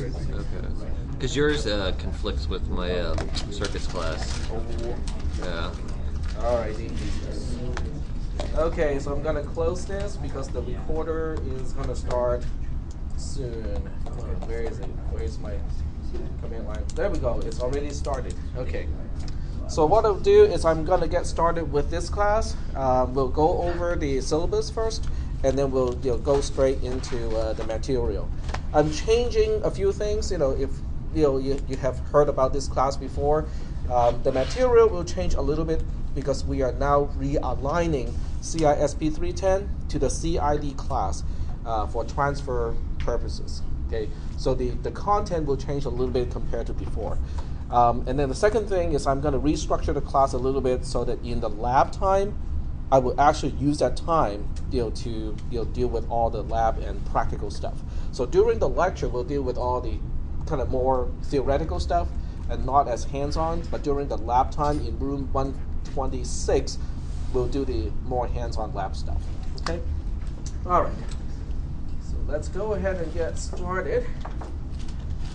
Okay. Because yours conflicts with my circus class. Yeah. Alrighty. Okay, so I'm gonna close this because the recorder is gonna start soon. Okay, where is it? Where's my command line? There we go. It's already started. Okay. So what I'll do is I'm gonna get started with this class. We'll go over the syllabus first, and then we'll go straight into the material. I'm changing a few things. If you have heard about this class before, the material will change a little bit because we are now realigning cisp310 to the CID class for transfer purposes. Okay, so the content will change a little bit compared to before. And then the second thing is I'm going to restructure the class a little bit so that in the lab time, I will actually use that time to deal with all the lab and practical stuff. So during the lecture, we'll deal with all the kind of more theoretical stuff and not as hands-on. But during the lab time in room 126, we'll do the more hands-on lab stuff. Okay. All right. So let's go ahead and get started.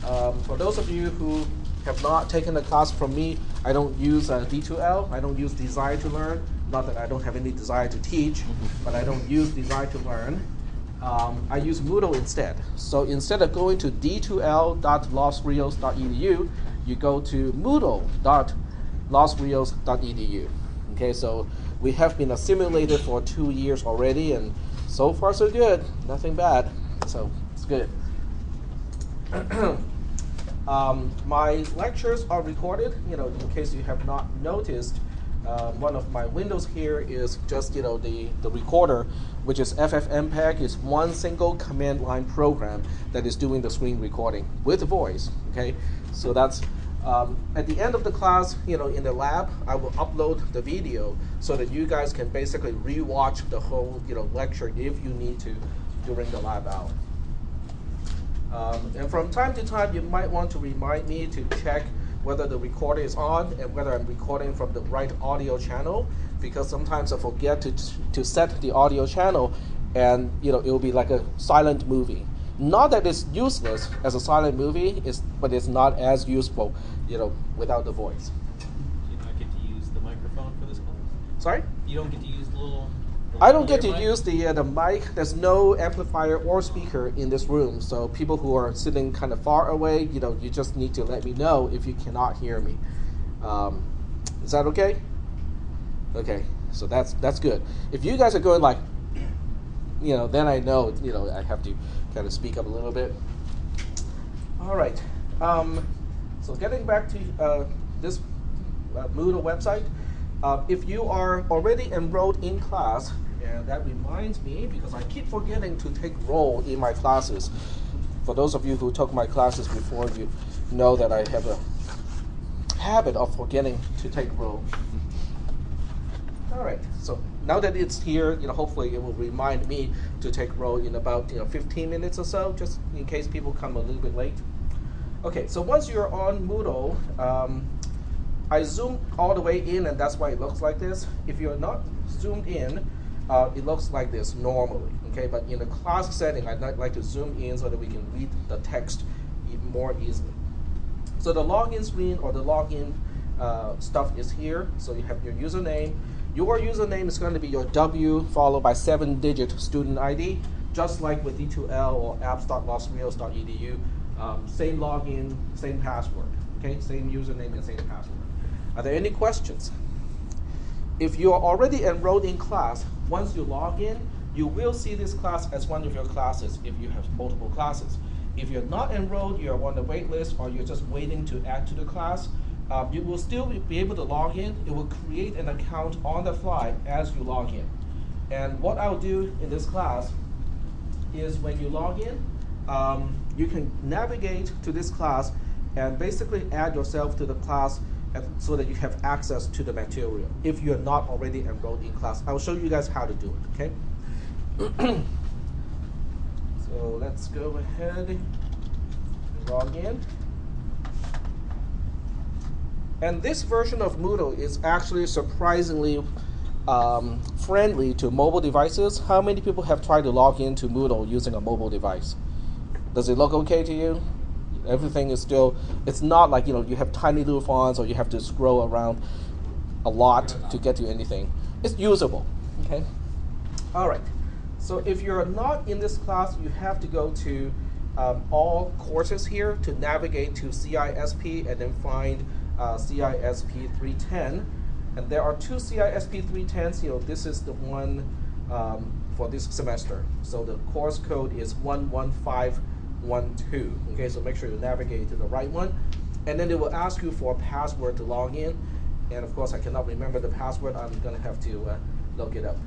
For those of you who have not taken the class from me, I don't use D2L. I don't use Desire to Learn. Not that I don't have any desire to teach, but I don't use Desire to Learn. I use Moodle instead. So instead of going to d2l.losrios.edu, you go to moodle.losrios.edu. Okay, so we have been assimilated for 2 years already, and so far so good. Nothing bad. So it's good. My lectures are recorded. In case you have not noticed, one of my windows here is just the recorder, which is FFmpeg. It's one single command line program that is doing the screen recording with voice. Okay, so that's at the end of the class. In the lab, I will upload the video so that you guys can basically rewatch the whole lecture if you need to during the lab hour. And from time to time, you might want to remind me to check whether the recorder is on and whether I'm recording from the right audio channel, because sometimes I forget to set the audio channel, and it will be like a silent movie. Not that it's useless as a silent movie, but it's not as useful, without the voice. Do you not get to use the microphone for this class? Sorry? You don't get to use the little I don't get to use the mic. There's no amplifier or speaker in this room, so people who are sitting kind of far away, you just need to let me know if you cannot hear me. Is that okay? Okay, so that's good. If you guys are going like, then I know, I have to kind of speak up a little bit. All right. So getting back to this Moodle website, if you are already enrolled in class, and that reminds me, because I keep forgetting to take roll in my classes. For those of you who took my classes before, you know that I have a habit of forgetting to take roll. All right, so now that it's here, hopefully it will remind me to take roll in about 15 minutes or so, just in case people come a little bit late. Okay, so once you're on Moodle, I zoomed all the way in, and that's why it looks like this. If you're not zoomed in, it looks like this normally, okay? But in a class setting, I'd like to zoom in so that we can read the text even more easily. So the login screen or the login stuff is here. So you have your username. Your username is going to be your W followed by 7-digit student ID, just like with D2L or apps.losrios.edu. Same login, same password, okay? Same username and same password. Are there any questions? If you are already enrolled in class, once you log in, you will see this class as one of your classes if you have multiple classes. If you're not enrolled, you're on the wait list, or you're just waiting to add to the class, you will still be able to log in. It will create an account on the fly as you log in. And what I'll do in this class is when you log in, you can navigate to this class and basically add yourself to the class so that you have access to the material if you're not already enrolled in class. I'll show you guys how to do it, okay? So let's go ahead and log in. And this version of Moodle is actually surprisingly friendly to mobile devices. How many people have tried to log into Moodle using a mobile device? Does it look okay to you? Everything is still, it's not like, you have tiny little fonts or you have to scroll around a lot to get to anything. It's usable, okay? All right, so if you're not in this class, you have to go to all courses here to navigate to CISP and then find CISP 310. And there are two CISP 310s. This is the one for this semester. So the course code is 11512. Okay, so make sure you navigate to the right one. And then it will ask you for a password to log in. And of course, I cannot remember the password. I'm going to have to look it up.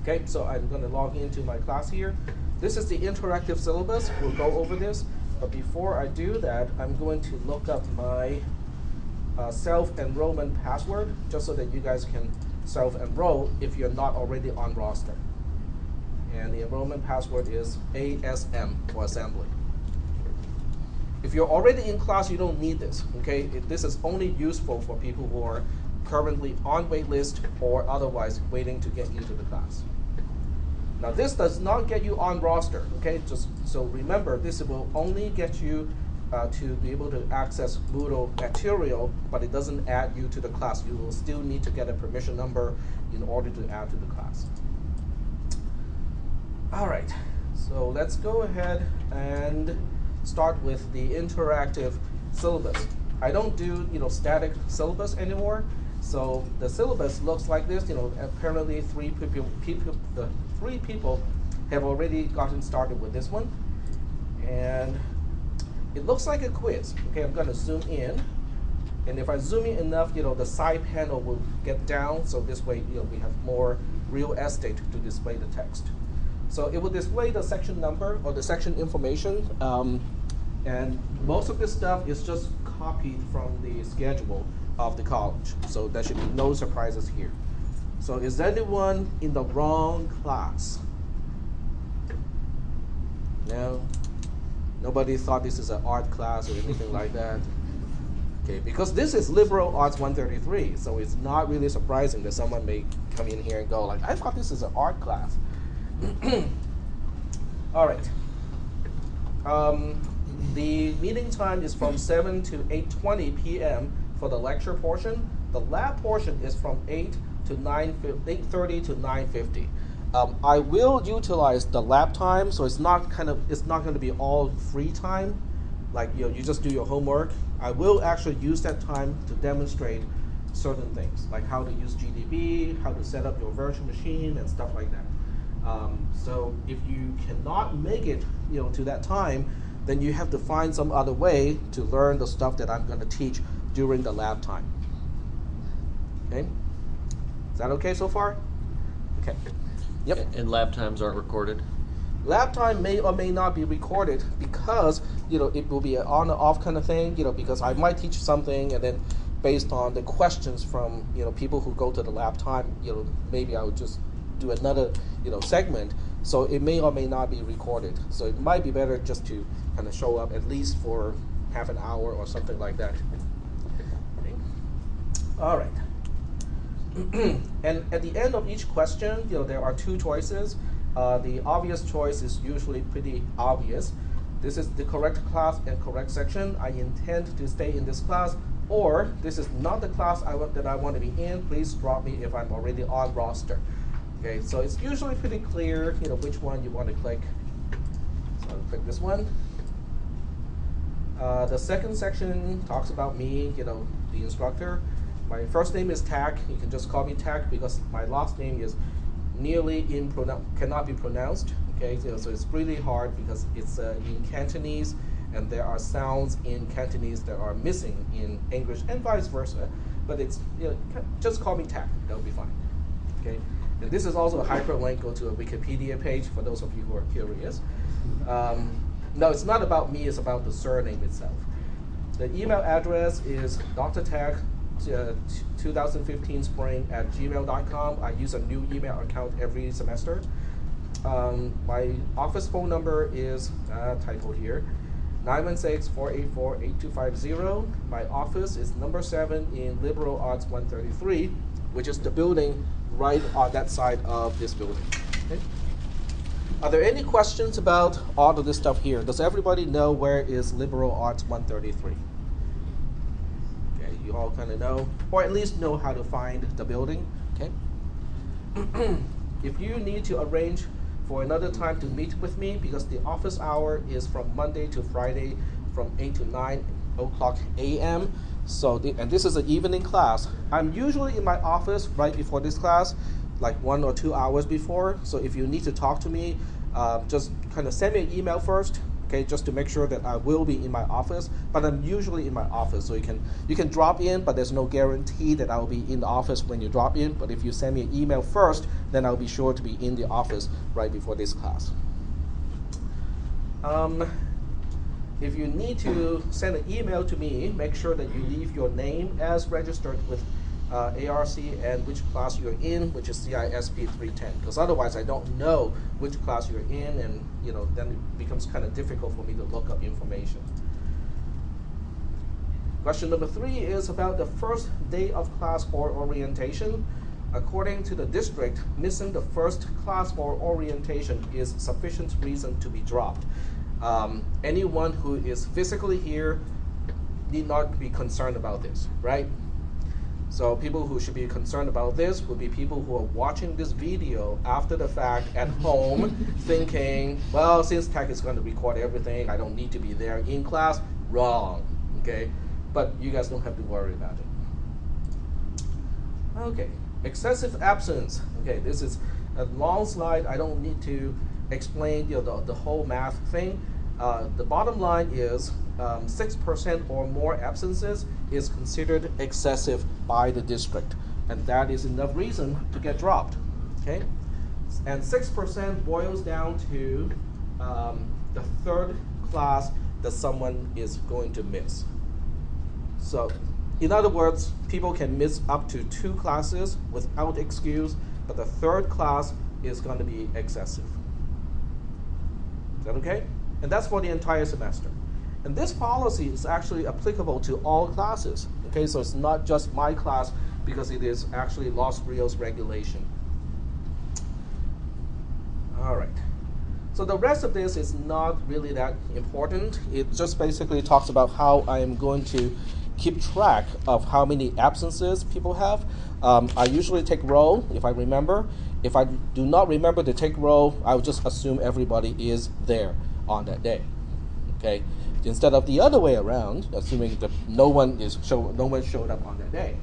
Okay, so I'm going to log into my class here. This is the interactive syllabus. We'll go over this. But before I do that, I'm going to look up my self-enrollment password, just so that you guys can self-enroll if you're not already on roster. And the enrollment password is ASM, for assembly. If you're already in class, you don't need this, okay? This is only useful for people who are currently on waitlist or otherwise waiting to get into the class. Now this does not get you on roster, okay? Just so remember, this will only get you to be able to access Moodle material, but it doesn't add you to the class. You will still need to get a permission number in order to add to the class. All right, so let's go ahead and start with the interactive syllabus. I don't do static syllabus anymore, so the syllabus looks like this. Apparently three people have already gotten started with this one, and it looks like a quiz. Okay, I'm going to zoom in, and if I zoom in enough, the side panel will get down, so this way we have more real estate to display the text. So it will display the section number or the section information, and most of this stuff is just copied from the schedule of the college. So there should be no surprises here. So is anyone in the wrong class? No? Nobody thought this is an art class or anything like that? Okay, because this is Liberal Arts 133, so it's not really surprising that someone may come in here and go like, I thought this is an art class. All right. The meeting time is from 7 to 8:20 p.m. for the lecture portion. The lab portion is from 8:30 to 9:50. I will utilize the lab time, so it's not going to be all free time, like you just do your homework. I will actually use that time to demonstrate certain things, like how to use GDB, how to set up your virtual machine, and stuff like that. So if you cannot make it, to that time, then you have to find some other way to learn the stuff that I'm going to teach during the lab time. Okay, is that okay so far? Okay. Yep. And lab times aren't recorded? Lab time may or may not be recorded because, it will be an on and off kind of thing, because I might teach something and then based on the questions from, people who go to the lab time, maybe I would just do another, segment. So it may or may not be recorded. So it might be better just to kind of show up at least for half an hour or something like that. Okay. All right. And at the end of each question, there are two choices. The obvious choice is usually pretty obvious. This is the correct class and correct section. I intend to stay in this class, or this is not the class that I want to be in. Please drop me if I'm already on roster. Okay, so it's usually pretty clear, which one you want to click. So I'll click this one. The second section talks about me, the instructor. My first name is Tak. You can just call me Tak because my last name is nearly cannot be pronounced. Okay, so it's really hard because it's in Cantonese, and there are sounds in Cantonese that are missing in English, and vice versa. But it's just call me Tak. That'll be fine. Okay, and this is also a hyperlink. Go to a Wikipedia page for those of you who are curious. No, it's not about me. It's about the surname itself. The email address is drtak 2015 spring@gmail.com. I use a new email account every semester. My office phone number is, typo here, 916-484-8250. My office is number 7 in Liberal Arts 133, which is the building right on that side of this building. Okay? Are there any questions about all of this stuff here? Does everybody know where is Liberal Arts 133? Okay, you all kind of know, or at least know how to find the building. Okay. If you need to arrange for another time to meet with me, because the office hour is from Monday to Friday from 8 to 9 o'clock a.m. So, and this is an evening class. I'm usually in my office right before this class, like 1 or 2 hours before. So if you need to talk to me, just kind of send me an email first, okay, just to make sure that I will be in my office. But I'm usually in my office, so you can drop in, but there's no guarantee that I will be in the office when you drop in. But if you send me an email first, then I'll be sure to be in the office right before this class. If you need to send an email to me, make sure that you leave your name as registered with ARC and which class you're in, which is cisp310. Because otherwise, I don't know which class you're in, and then it becomes kind of difficult for me to look up information. Question number 3 is about the first day of class or orientation. According to the district, missing the first class or orientation is sufficient reason to be dropped. Anyone who is physically here need not be concerned about this, right? So people who should be concerned about this would be people who are watching this video after the fact at home thinking, well, since tech is going to record everything, I don't need to be there in class. Wrong, okay? But you guys don't have to worry about it. Okay, excessive absence. Okay, this is a long slide. I don't need to explain the whole math thing. The bottom line is 6% or more absences is considered excessive by the district, and that is enough reason to get dropped. Okay, and 6% boils down to the third class that someone is going to miss. So, in other words, people can miss up to 2 classes without excuse, but the third class is going to be excessive. Is that okay? And that's for the entire semester. And this policy is actually applicable to all classes. Okay, so it's not just my class, because it is actually Los Rios regulation. All right. So the rest of this is not really that important. It just basically talks about how I am going to keep track of how many absences people have. I usually take roll if I remember. If I do not remember to take roll, I would just assume everybody is there on that day. Okay, instead of the other way around, assuming that no one showed up on that day.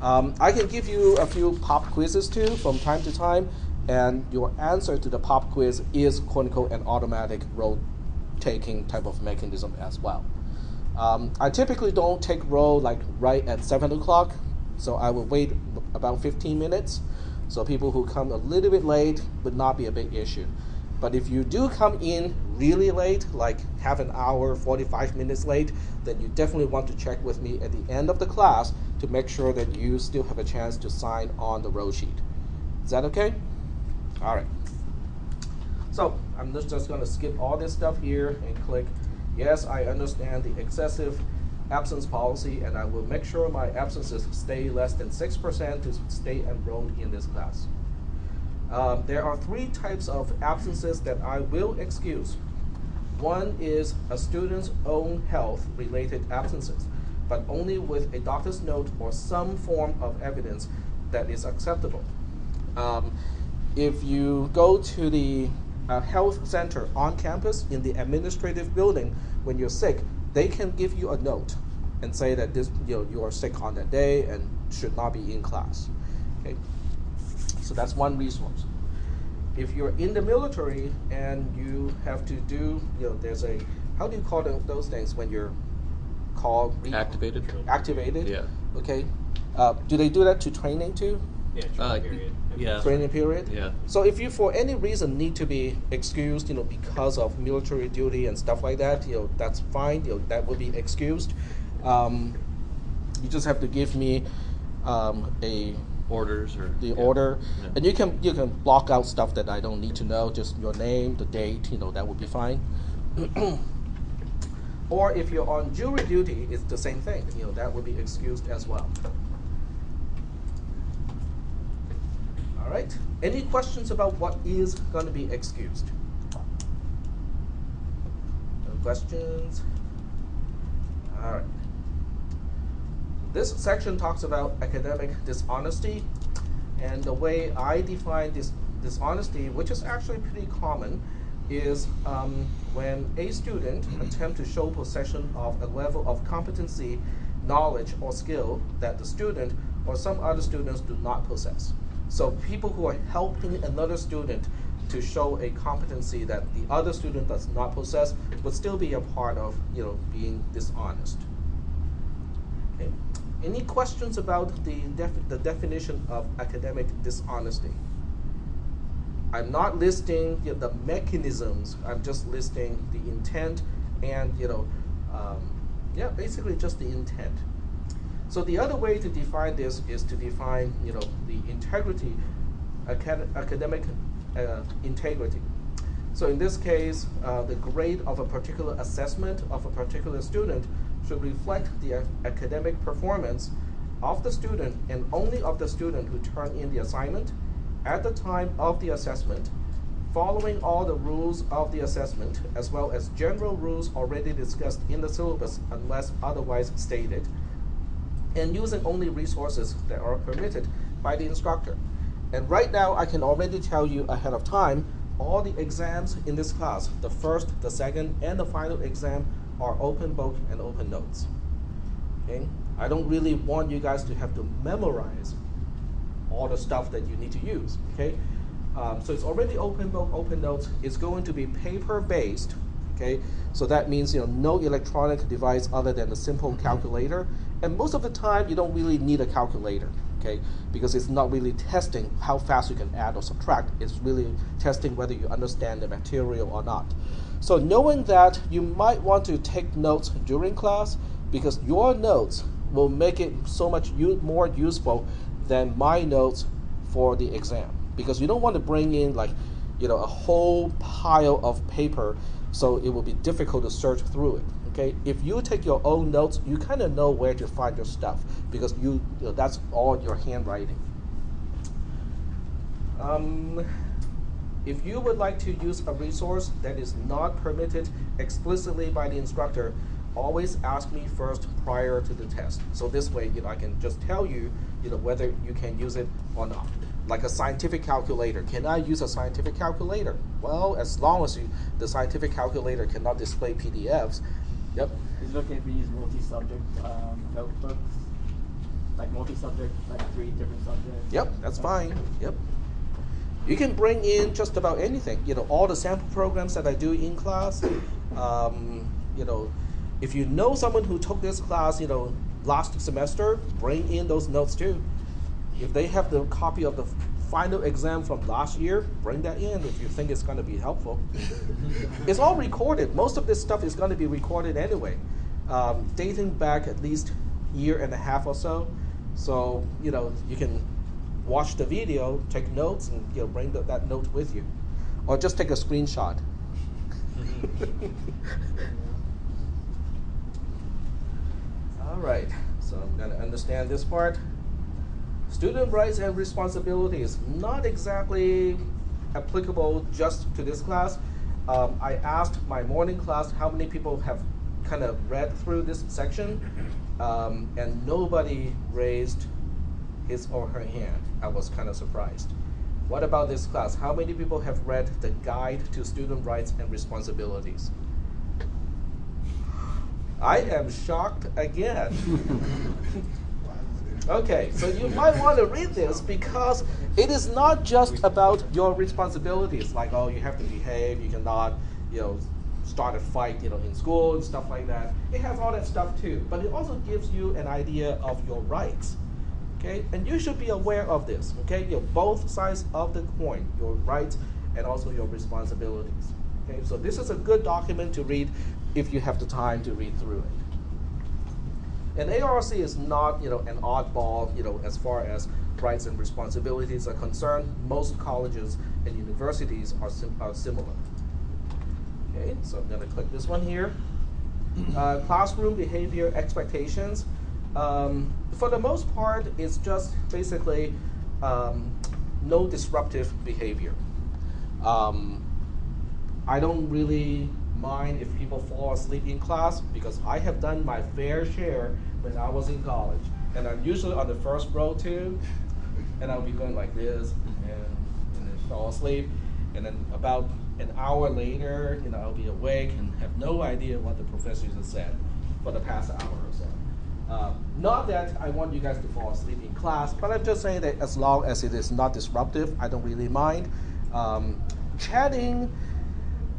I can give you a few pop quizzes too from time to time, and your answer to the pop quiz is quote unquote an automatic roll taking type of mechanism as well. I typically don't take roll like right at 7 o'clock, so I will wait about 15 minutes. So people who come a little bit late would not be a big issue. But if you do come in really late, like half an hour, 45 minutes late, then you definitely want to check with me at the end of the class to make sure that you still have a chance to sign on the roll sheet. Is that okay? All right. So I'm just going to skip all this stuff here and click, yes, I understand the excessive absence policy, and I will make sure my absences stay less than 6% to stay enrolled in this class. There are 3 types of absences that I will excuse. One is a student's own health-related absences, but only with a doctor's note or some form of evidence that is acceptable. If you go to the health center on campus in the administrative building when you're sick, they can give you a note and say that you are sick on that day and should not be in class. Okay, so that's one resource. If you're in the military and you have to do, there's a, how do you call those things when you're called? Activated? Activated? Yeah. Okay. Do they do that to training too? Yeah, training period. Yeah. Training period? Yeah. So if you for any reason need to be excused, because of military duty and stuff like that, that's fine, that would be excused. You just have to give me Orders or the order, Yeah. and you can block out stuff that I don't need to know, just your name, the date, that would be fine. Or if you're on jury duty, it's the same thing, that would be excused as well. All right, any questions about what is going to be excused? questions? All right. This section talks about academic dishonesty, and the way I define dishonesty, which is actually pretty common, is when a student attempts to show possession of a level of competency, knowledge, or skill that the student or some other students do not possess. So people who are helping another student to show a competency that the other student does not possess would still be a part of being dishonest. Okay. Any questions about the definition of academic dishonesty? I'm not listing the mechanisms. I'm just listing the intent and basically just the intent. So the other way to define this is to define the integrity, academic integrity. So in this case, the grade of a particular assessment of a particular student should reflect the academic performance of the student and only of the student who turned in the assignment at the time of the assessment, following all the rules of the assessment, as well as general rules already discussed in the syllabus unless otherwise stated, and using only resources that are permitted by the instructor. And right now, I can already tell you ahead of time, all the exams in this class, the first, the second, and the final exam are open book and open notes. Okay? I don't really want you guys to have to memorize all the stuff that you need to use. Okay? So it's already open book, open notes. It's going to be paper-based. Okay? So that means no electronic device other than a simple calculator. And most of the time, you don't really need a calculator. Okay? Because it's not really testing how fast you can add or subtract. It's really testing whether you understand the material or not. So knowing that, you might want to take notes during class, because your notes will make it so much more useful than my notes for the exam. Because you don't want to bring in a whole pile of paper, so it will be difficult to search through it. Okay, if you take your own notes, you kind of know where to find your stuff, because that's all your handwriting. If you would like to use a resource that is not permitted explicitly by the instructor, always ask me first prior to the test. So this way, I can just tell you, whether you can use it or not. Like a scientific calculator. Can I use a scientific calculator? Well, as long as the scientific calculator cannot display PDFs. Yep. Is it okay if we use multi-subject notebooks? Like multi-subject, like 3 different subjects? Yep, that's fine. Yep. You can bring in just about anything. All the sample programs that I do in class. If you know someone who took this class, last semester, bring in those notes too. If they have the copy of the final exam from last year, bring that in if you think it's going to be helpful. It's all recorded. Most of this stuff is going to be recorded anyway, dating back at least a year and a half or so. So, you can watch the video, take notes, and bring that note with you. Or just take a screenshot. All right, so I'm going to understand this part. Student rights and responsibilities, not exactly applicable just to this class. I asked my morning class how many people have kind of read through this section, and nobody raised his or her hand. I was kind of surprised. What about this class? How many people have read the Guide to Student Rights and Responsibilities? I am shocked again. Okay, so you might want to read this, because it is not just about your responsibilities, like, oh, you have to behave, you cannot, start a fight, in school and stuff like that. It has all that stuff too, but it also gives you an idea of your rights, okay? And you should be aware of this, okay? Both sides of the coin, your rights and also your responsibilities, okay? So this is a good document to read if you have the time to read through it. And ARC is not, an oddball, as far as rights and responsibilities are concerned. Most colleges and universities are similar. Okay, so I'm going to click this one here. Classroom behavior expectations. For the most part, it's just basically no disruptive behavior. I don't really mind if people fall asleep in class because I have done my fair share when I was in college. And I'm usually on the first row too, and I'll be going like this and then fall asleep. And then about an hour later, I'll be awake and have no idea what the professor has said for the past hour or so. Not that I want you guys to fall asleep in class, but I'm just saying that as long as it is not disruptive, I don't really mind. Chatting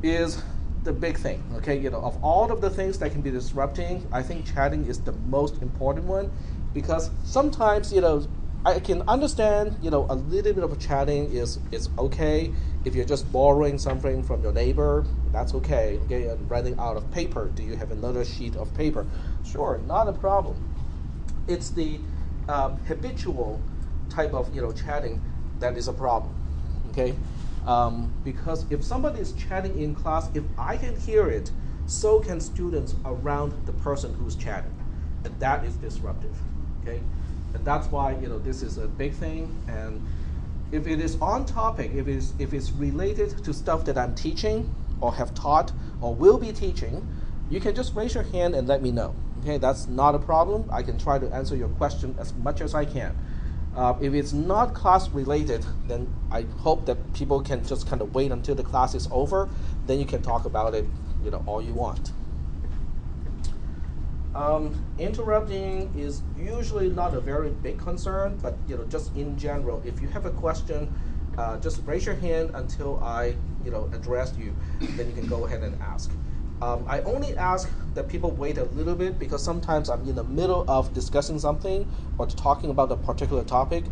is the big thing, okay? Of all of the things that can be disrupting, I think chatting is the most important one, because sometimes, I can understand, a little bit of chatting is okay. If you're just borrowing something from your neighbor, that's okay. Okay, and running out of paper, do you have another sheet of paper? Sure, not a problem. It's the habitual type of chatting that is a problem. Okay, because if somebody is chatting in class, if I can hear it, so can students around the person who's chatting, and that is disruptive. Okay. And that's why this is a big thing. And if it is on topic, if it's related to stuff that I'm teaching or have taught or will be teaching, you can just raise your hand and let me know. Okay, that's not a problem. I can try to answer your question as much as I can. If it's not class related, then I hope that people can just kind of wait until the class is over. Then you can talk about it, all you want. Interrupting is usually not a very big concern, but just in general, if you have a question, just raise your hand until I address you, then you can go ahead and ask. I only ask that people wait a little bit because sometimes I'm in the middle of discussing something or talking about a particular topic.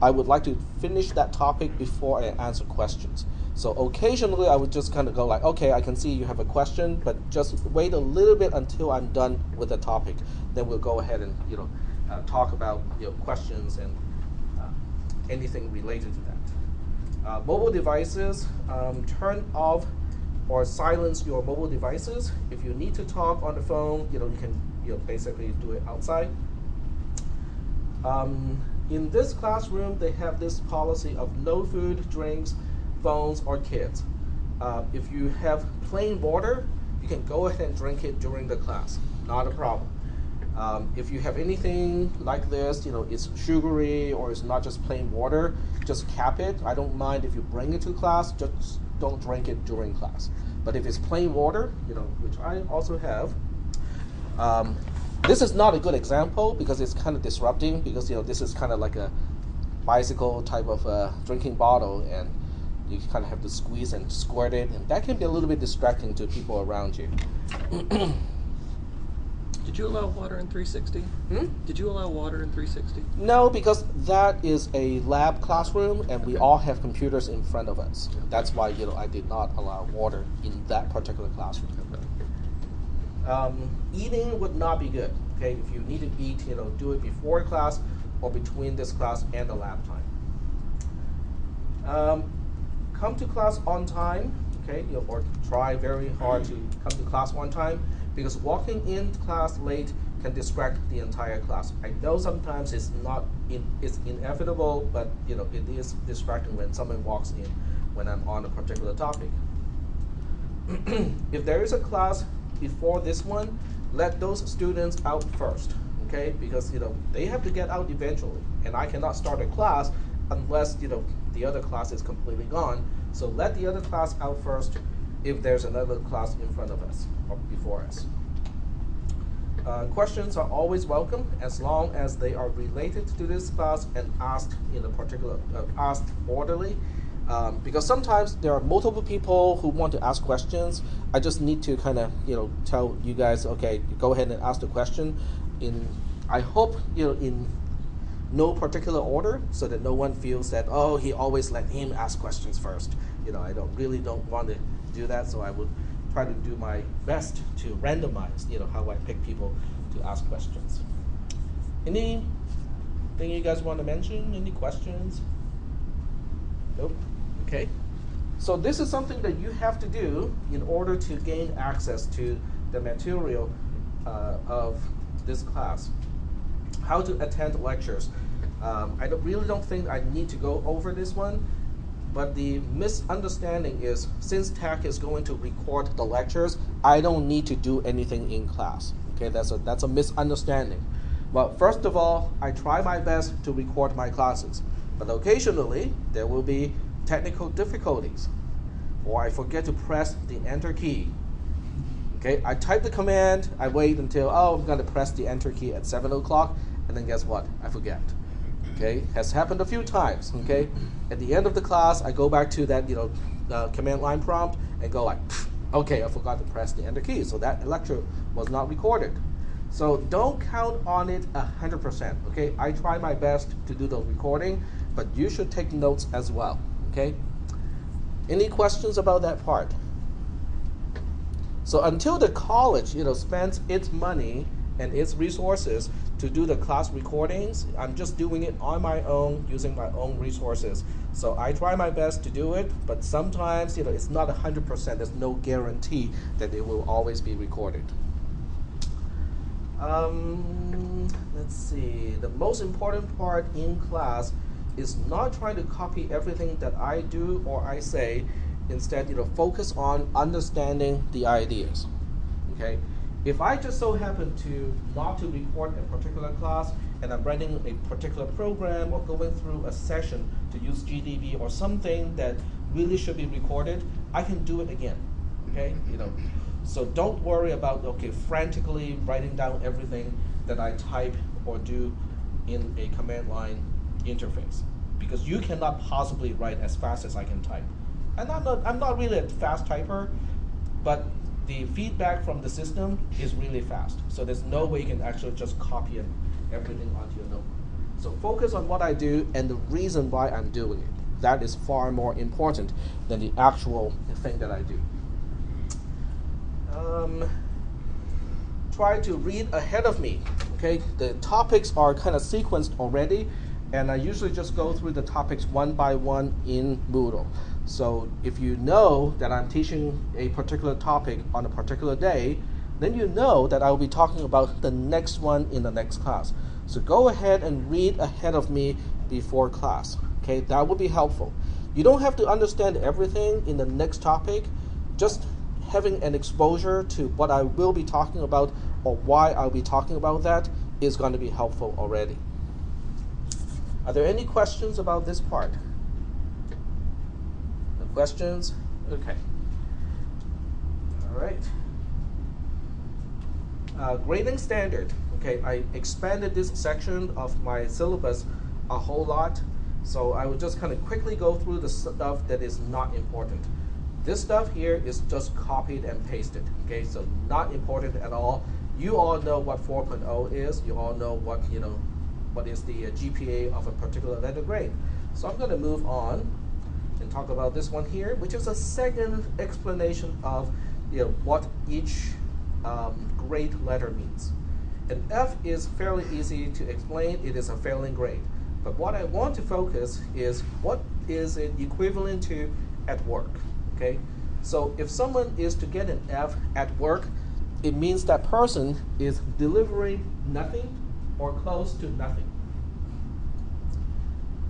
I would like to finish that topic before I answer questions. So occasionally I would just kind of go like, okay, I can see you have a question, but just wait a little bit until I'm done with the topic. Then we'll go ahead and talk about questions and anything related to that. Mobile devices, turn off or silence your mobile devices. If you need to talk on the phone, you can basically do it outside. In this classroom, they have this policy of no food, drinks, phones, or kids. If you have plain water, you can go ahead and drink it during the class. Not a problem. If you have anything like this, it's sugary or it's not just plain water, just cap it. I don't mind if you bring it to class, just don't drink it during class. But if it's plain water, which I also have, this is not a good example because it's kind of disrupting because this is kind of like a bicycle type of drinking bottle, and you kind of have to squeeze and squirt it, and that can be a little bit distracting to people around you. Did you allow water in 360? Did you allow water in 360? No, because that is a lab classroom, and we all have computers in front of us. That's why I did not allow water in that particular classroom. Eating would not be good. Okay, if you need to eat, do it before class or between this class and the lab time. Come to class on time. Okay, or try very hard to come to class on time, because walking in class late can distract the entire class. I know sometimes it's inevitable, but it is distracting when someone walks in when I'm on a particular topic. If there is a class before this one, let those students out first, okay? Because they have to get out eventually, and I cannot start a class unless the other class is completely gone. So let the other class out first if there's another class in front of us or before us. Questions are always welcome as long as they are related to this class and asked in a particular asked orderly. Because sometimes there are multiple people who want to ask questions. I just need to kind of tell you guys, okay, go ahead and ask the question I hope in no particular order, so that no one feels that, oh, he always let him ask questions first. I don't want to do that, so I would try to do my best to randomize how I pick people to ask questions. Anything you guys want to mention? Any questions? Nope. Okay. So this is something that you have to do in order to gain access to the material of this class. How to attend lectures. I really don't think I need to go over this one. But the misunderstanding is, since Tech is going to record the lectures, I don't need to do anything in class. Okay, that's a misunderstanding. Well, first of all, I try my best to record my classes, but occasionally there will be technical difficulties, or I forget to press the Enter key. Okay, I type the command, I wait until, I'm going to press the Enter key at 7 o'clock, and then guess what? I forget. Okay, has happened a few times. Okay, at the end of the class, I go back to that command line prompt and go like, okay, I forgot to press the Enter key, so that lecture was not recorded. So don't count on it 100%. Okay, I try my best to do the recording, but you should take notes as well. Okay, any questions about that part? So until the college, spends its money and its resources to do the class recordings, I'm just doing it on my own, using my own resources. So I try my best to do it, but sometimes, it's not 100%. There's no guarantee that it will always be recorded. Let's see. The most important part in class is not trying to copy everything that I do or I say. Instead, focus on understanding the ideas. Okay. If I just so happen to not to record a particular class and I'm writing a particular program or going through a session to use GDB or something that really should be recorded, I can do it again. Okay, so don't worry about frantically writing down everything that I type or do in a command line interface, because you cannot possibly write as fast as I can type. And I'm not really a fast typer, but the feedback from the system is really fast. So there's no way you can actually just copy everything onto your notebook. So focus on what I do and the reason why I'm doing it. That is far more important than the actual thing that I do. Try to read ahead of me. Okay, the topics are kind of sequenced already, and I usually just go through the topics one by one in Moodle. So if you know that I'm teaching a particular topic on a particular day, then you know that I will be talking about the next one in the next class. So go ahead and read ahead of me before class. Okay, that would be helpful. You don't have to understand everything in the next topic. Just having an exposure to what I will be talking about or why I'll be talking about that is going to be helpful already. Are there any questions about this part? No questions? Okay. All right. Grating Standard. Okay, I expanded this section of my syllabus a whole lot, so I will just kind of quickly go through the stuff that is not important. This stuff here is just copied and pasted. Okay, so not important at all. You all know what 4.0 is. You all know what what is the GPA of a particular letter grade. So I'm going to move on and talk about this one here, which is a second explanation of what each grade letter means. An F is fairly easy to explain. It is a failing grade. But what I want to focus is what is it equivalent to at work. Okay, so if someone is to get an F at work, it means that person is delivering nothing or close to nothing.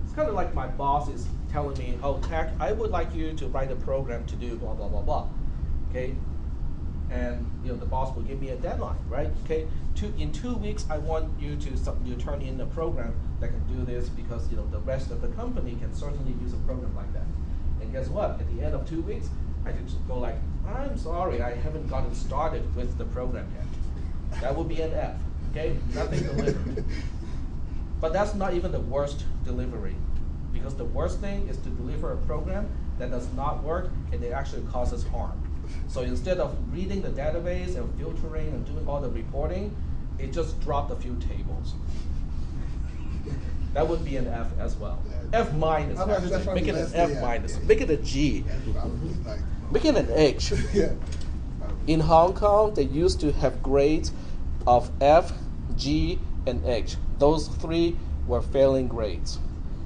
It's kind of like my boss is telling me, oh, Tech, I would like you to write a program to do blah, blah, blah, blah. Okay, and the boss will give me a deadline, right? Okay, in 2 weeks, I want you to turn in a program that can do this, because the rest of the company can certainly use a program like that. And guess what? At the end of 2 weeks, I can just go like, I'm sorry, I haven't gotten started with the program yet. That would be an F. Okay, nothing delivered. But that's not even the worst delivery, because the worst thing is to deliver a program that does not work and it actually causes harm. So instead of reading the database and filtering and doing all the reporting, it just dropped a few tables. That would be an F as well. F minus, actually. Make it an F minus. Make it a G. Make it an H. In Hong Kong, they used to have grades of F, G, and H. Those three were failing grades.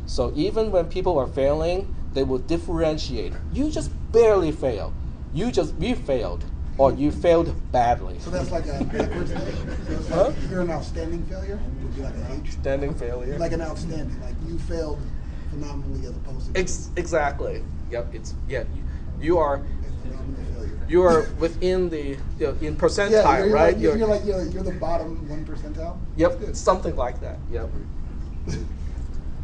So even when people are failing, they will differentiate. You just barely failed. You failed, or you failed badly. So that's like a backwards thing? So if you're an outstanding failure, it would be like an H? Standing failure. Like an outstanding, like you failed phenomenally as opposed to Exactly. Yep. You are a phenomenal failure. you are within the in percentile, Yeah, you're right? Like, you're like you're the bottom 1 percentile. Yep, Good. something like that. Yep.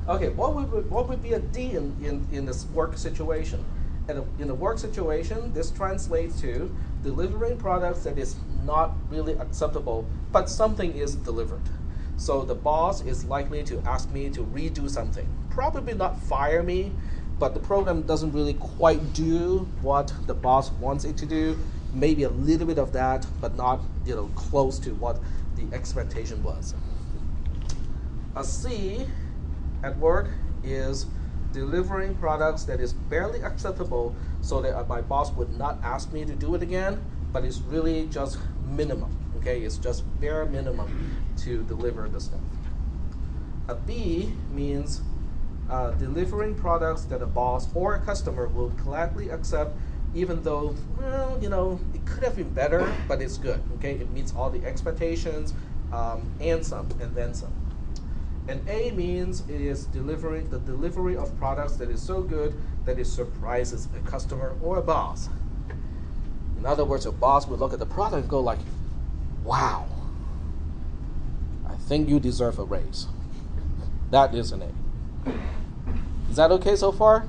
Okay, what would be a D in this work situation? In a work situation, this translates to delivering products that is not really acceptable, but something is delivered. So the boss is likely to ask me to redo something. Probably not fire me, but the program doesn't really quite do what the boss wants it to do. Maybe a little bit of that, but not close to what the expectation was. A C at work is delivering products that is barely acceptable so that my boss would not ask me to do it again, but it's really just minimum, okay? It's just bare minimum to deliver the stuff. A B means delivering products that a boss or a customer will gladly accept even though, it could have been better, but it's good, okay? It meets all the expectations and some, and then some. And A means it is the delivery of products that is so good that it surprises a customer or a boss. In other words, a boss would look at the product and go like, wow, I think you deserve a raise. That is an A. Is that okay so far?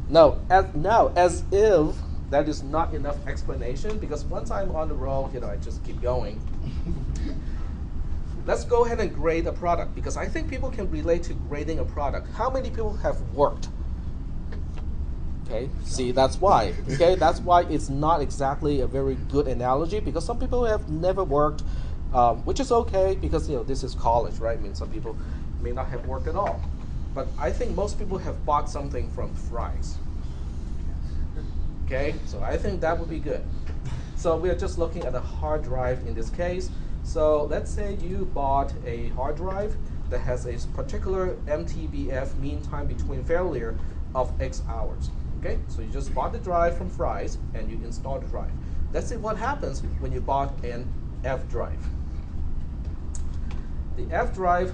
No, as if that is not enough explanation, because once I'm on the roll, I just keep going. Let's go ahead and grade a product, because I think people can relate to grading a product. How many people have worked? Okay, see, that's why. Okay, that's why it's not exactly a very good analogy, because some people have never worked, which is okay, because this is college, right? I mean, some people may not have worked at all. But I think most people have bought something from Fry's. Okay, so I think that would be good. So we are just looking at a hard drive in this case. So let's say you bought a hard drive that has a particular MTBF, mean time between failure, of X hours. Okay, so you just bought the drive from Fry's and you installed the drive. Let's see what happens when you bought an F drive. The F drive,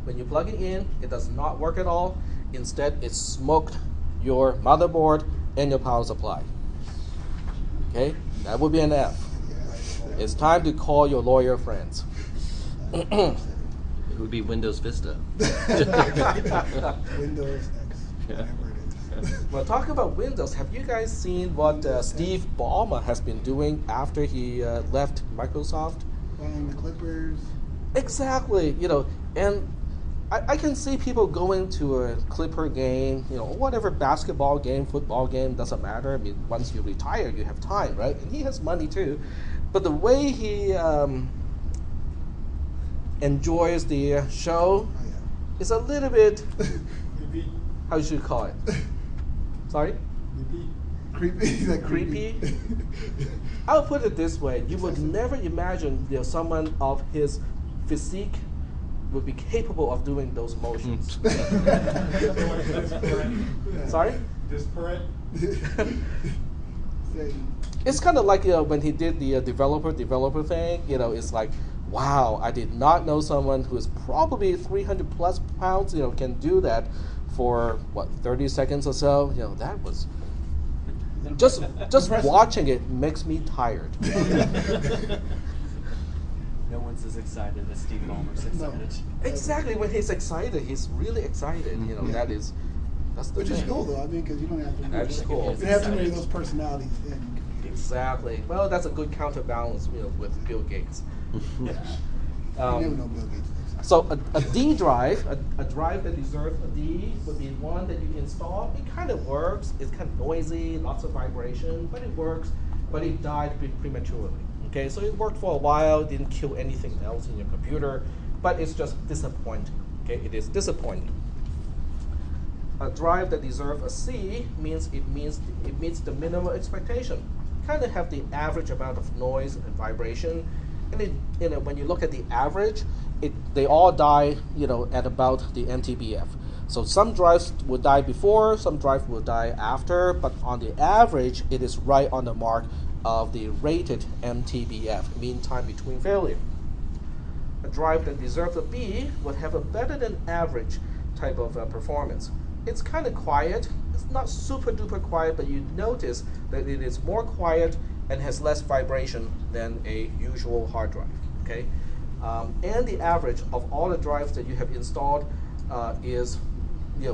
when you plug it in, it does not work at all. Instead, it smoked your motherboard and your power supply. Okay, that would be an F. It's time to call your lawyer friends. It would be Windows Vista. Windows X, whatever it is. Well, talking about Windows, have you guys seen what Steve Ballmer has been doing after he left Microsoft? Buying the Clippers. Exactly, and I can see people going to a Clipper game, whatever basketball game, football game, doesn't matter. I mean, once you retire, you have time, right? And he has money too. But the way he enjoys the show Oh, yeah. is a little bit, Creepy. how should you call it? Sorry? Creepy. Creepy. Is that Creepy? I'll put it this way. You would never imagine someone of his physique would be capable of doing those motions. Sorry? Disparate. It's kind of like when he did the developer thing. It's like, wow, I did not know someone who is probably 300 plus pounds. Can do that for 30 seconds or so. That was just watching it makes me tired. No one's as excited as Steve Ballmer's excited. Exactly, when he's excited, he's really excited. That's the Which thing. is cool though. I mean, because you don't have to. That is cool. You don't have too many of those personalities in. Exactly. Well, that's a good counterbalance, with Bill Gates. You never know Bill Gates. So a D drive, a drive that deserves a D, would be one that you install. It kind of works. It's kind of noisy, lots of vibration, but it works. But it died prematurely. Okay, so it worked for a while, didn't kill anything else in your computer, but it's just disappointing. Okay, it is disappointing. A drive that deserves a C means it meets the minimum expectation. Kind of have the average amount of noise and vibration, and when you look at the average, they all die at about the MTBF. So some drives will die before, some drives will die after, but on the average, it is right on the mark of the rated MTBF, mean time between failure. A drive that deserves a B would have a better than average type of performance. it's kind of quiet. It's not super duper quiet, but you notice that it is more quiet and has less vibration than a usual hard drive. Okay, and the average of all the drives that you have installed is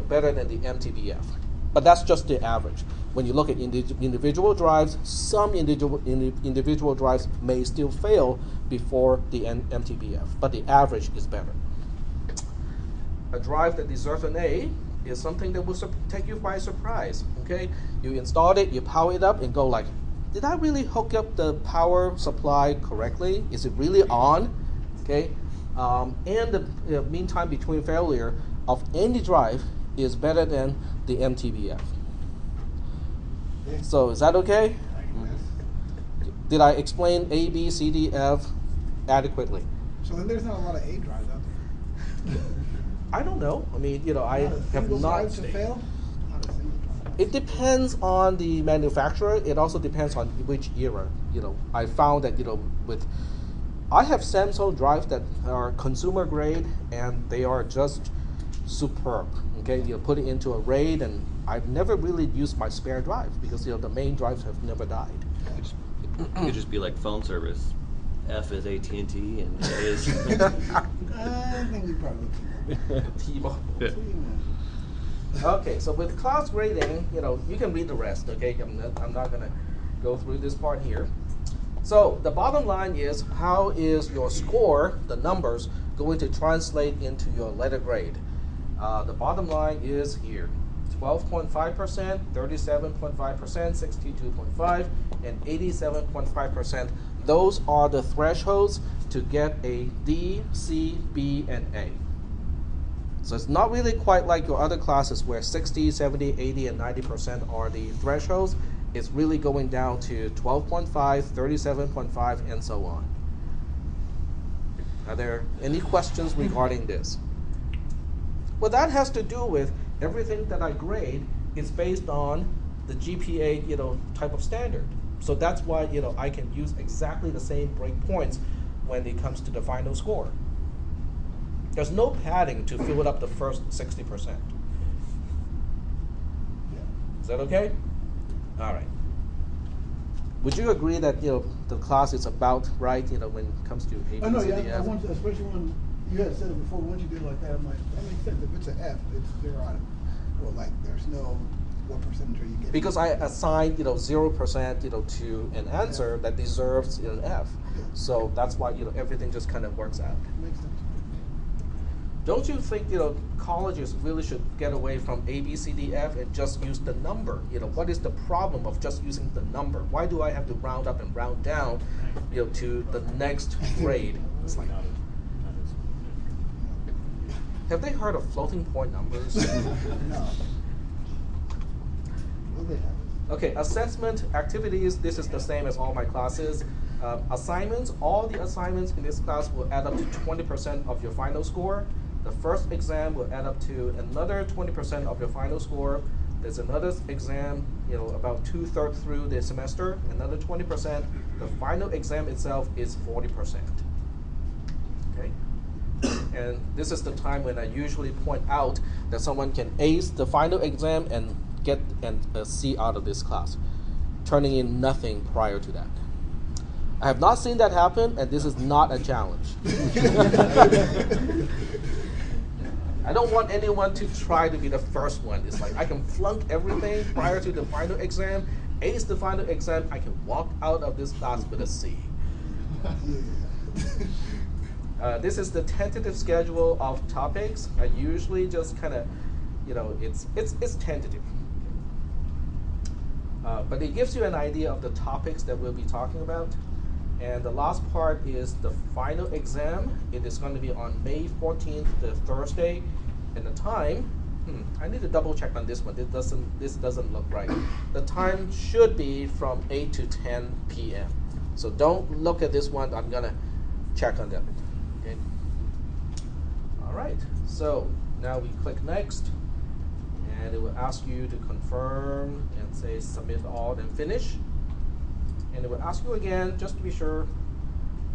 better than the MTBF. But that's just the average. When you look at individual drives, some individual drives may still fail before the MTBF, but the average is better. A drive that deserves an A is something that will take you by surprise. Okay, you installed it, you power it up, and go like, did I really hook up the power supply correctly? Is it really on? Okay, and the mean time between failure of any drive is better than the MTBF. So is that okay? Did I explain A, B, C, D, F adequately? So then there's not a lot of A drives out there. I don't know. I mean, I Not a have single not. drive to fail? Not a single drive. It depends on the manufacturer. It also depends on which era. I found that I have Samsung drives that are consumer grade and they are just superb. Okay, put it into a RAID, and I've never really used my spare drive because the main drives have never died. It could just be like phone service. F is AT&T and A is. I think we probably T-Mobile. Yeah. Okay, so with class grading, you can read the rest. Okay, I'm not gonna go through this part here. So the bottom line is, how is your score, the numbers, going to translate into your letter grade? The bottom line is here: 12.5%, 37.5%, 62.5%, and 87.5%. Those are the thresholds to get a D, C, B, and A. So it's not really quite like your other classes where 60, 70, 80, and 90% are the thresholds. It's really going down to 12.5, 37.5, and so on. Are there any questions regarding this? Well, that has to do with everything that I grade is based on the GPA, type of standard. So that's why, I can use exactly the same breakpoints when it comes to the final score. There's no padding to fill it up the first 60%. Is that okay? All right. Would you agree that, the class is about right, when it comes to A, B, I know, C, D, yeah. I F? want to, especially when you had said it before. Once you did it like that, I'm like, that makes sense. If it's an F, they're on it. Well, like, there's no what percentage are you getting? Because I assigned 0% to an answer that deserves an F. Yeah. So that's why everything just kind of works out. Makes sense. Don't you think colleges really should get away from A, B, C, D, F and just use the number? What is the problem of just using the number? Why do I have to round up and round down to the next grade? It's like, have they heard of floating point numbers? No. Well, they have it. Okay, assessment activities, this is the same as all my classes. Assignments, all the assignments in this class will add up to 20% of your final score. The first exam will add up to another 20% of your final score. There's another exam, about 2/3 through the semester, another 20%. The final exam itself is 40%. Okay? And this is the time when I usually point out that someone can ace the final exam and get a C out of this class, turning in nothing prior to that. I have not seen that happen, and this is not a challenge. I don't want anyone to try to be the first one. It's like I can flunk everything prior to the final exam, ace the final exam, I can walk out of this class with a C. This is the tentative schedule of topics. I usually just kind of, it's tentative. But it gives you an idea of the topics that we'll be talking about. And the last part is the final exam. It is going to be on May 14th, the Thursday. And the time, I need to double check on this one. This doesn't look right. The time should be from 8 to 10 p.m. So don't look at this one. I'm going to check on that. Okay. All right. So now we click next. And it will ask you to confirm and say submit all and finish. And it will ask you again just to be sure,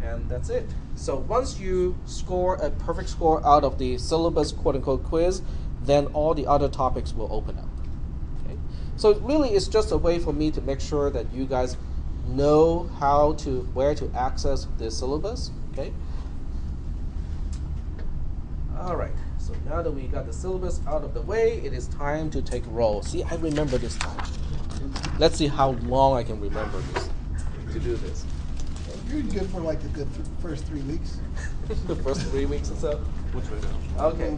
and that's it. So once you score a perfect score out of the syllabus quote-unquote quiz, then all the other topics will open up. Okay? So really, it's just a way for me to make sure that you guys know where to access the syllabus. Okay. All right. So now that we got the syllabus out of the way, it is time to take roll. See, I remember this time. Let's see how long I can remember this to do this. You're good for like the good first 3 weeks. The first 3 weeks or so. Which way to? Okay.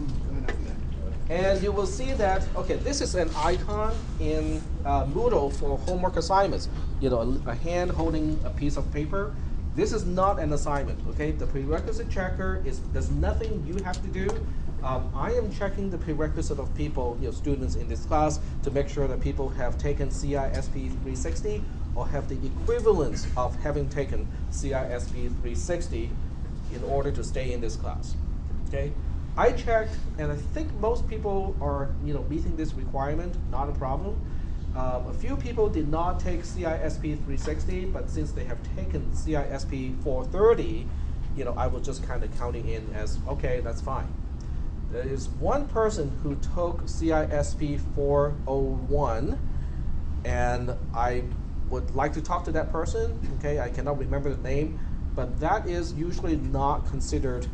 And you will see that, okay, this is an icon in Moodle for homework assignments. You know, a hand holding a piece of paper. This is not an assignment, okay? The prerequisite checker there's nothing you have to do. I am checking the prerequisite of people, students in this class, to make sure that people have taken CISP 360 or have the equivalence of having taken CISP 360 in order to stay in this class, okay? I checked, and I think most people are, meeting this requirement, not a problem. A few people did not take CISP 360, but since they have taken CISP 430, I was just kind of counting in as, okay, that's fine. There is one person who took CISP 401, and I would like to talk to that person. Okay, I cannot remember the name, but that is usually not considered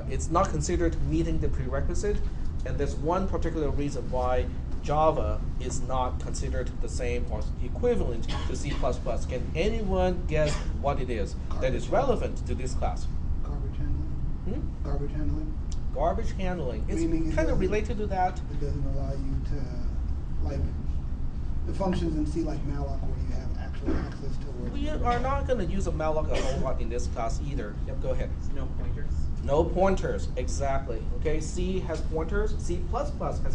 it's not considered meeting the prerequisite, and there's one particular reason why Java is not considered the same or equivalent to C++. Can anyone guess what it is that is relevant to this class? Garbage handling. Garbage handling. Garbage handling. Meaning It's kind of related to that. It doesn't allow you to, like, the functions in C like malloc where you have actual access to where. We are not going to use a malloc a whole lot in this class either. Yep, go ahead. No pointers. No pointers, exactly. Okay, C has pointers, C++ has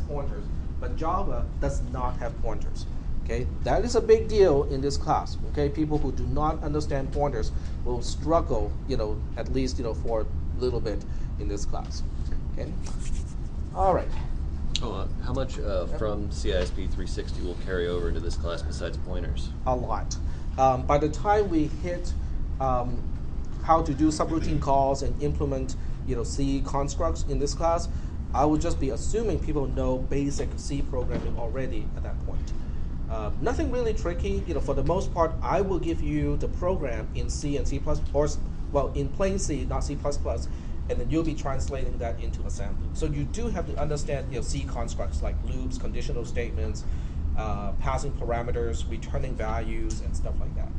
pointers, but Java does not have pointers. Okay, that is a big deal in this class. Okay, people who do not understand pointers will struggle, at least, for a little bit in this class. Okay, all right. Oh, how much from CISP 360 will carry over into this class besides pointers? A lot. By the time we hit how to do subroutine calls and implement, C constructs in this class, I would just be assuming people know basic C programming already at that point. Nothing really tricky. For the most part, I will give you the program in C and C++, or in plain C, not C++, and then you'll be translating that into assembly. So you do have to understand, C constructs like loops, conditional statements, passing parameters, returning values, and stuff like that.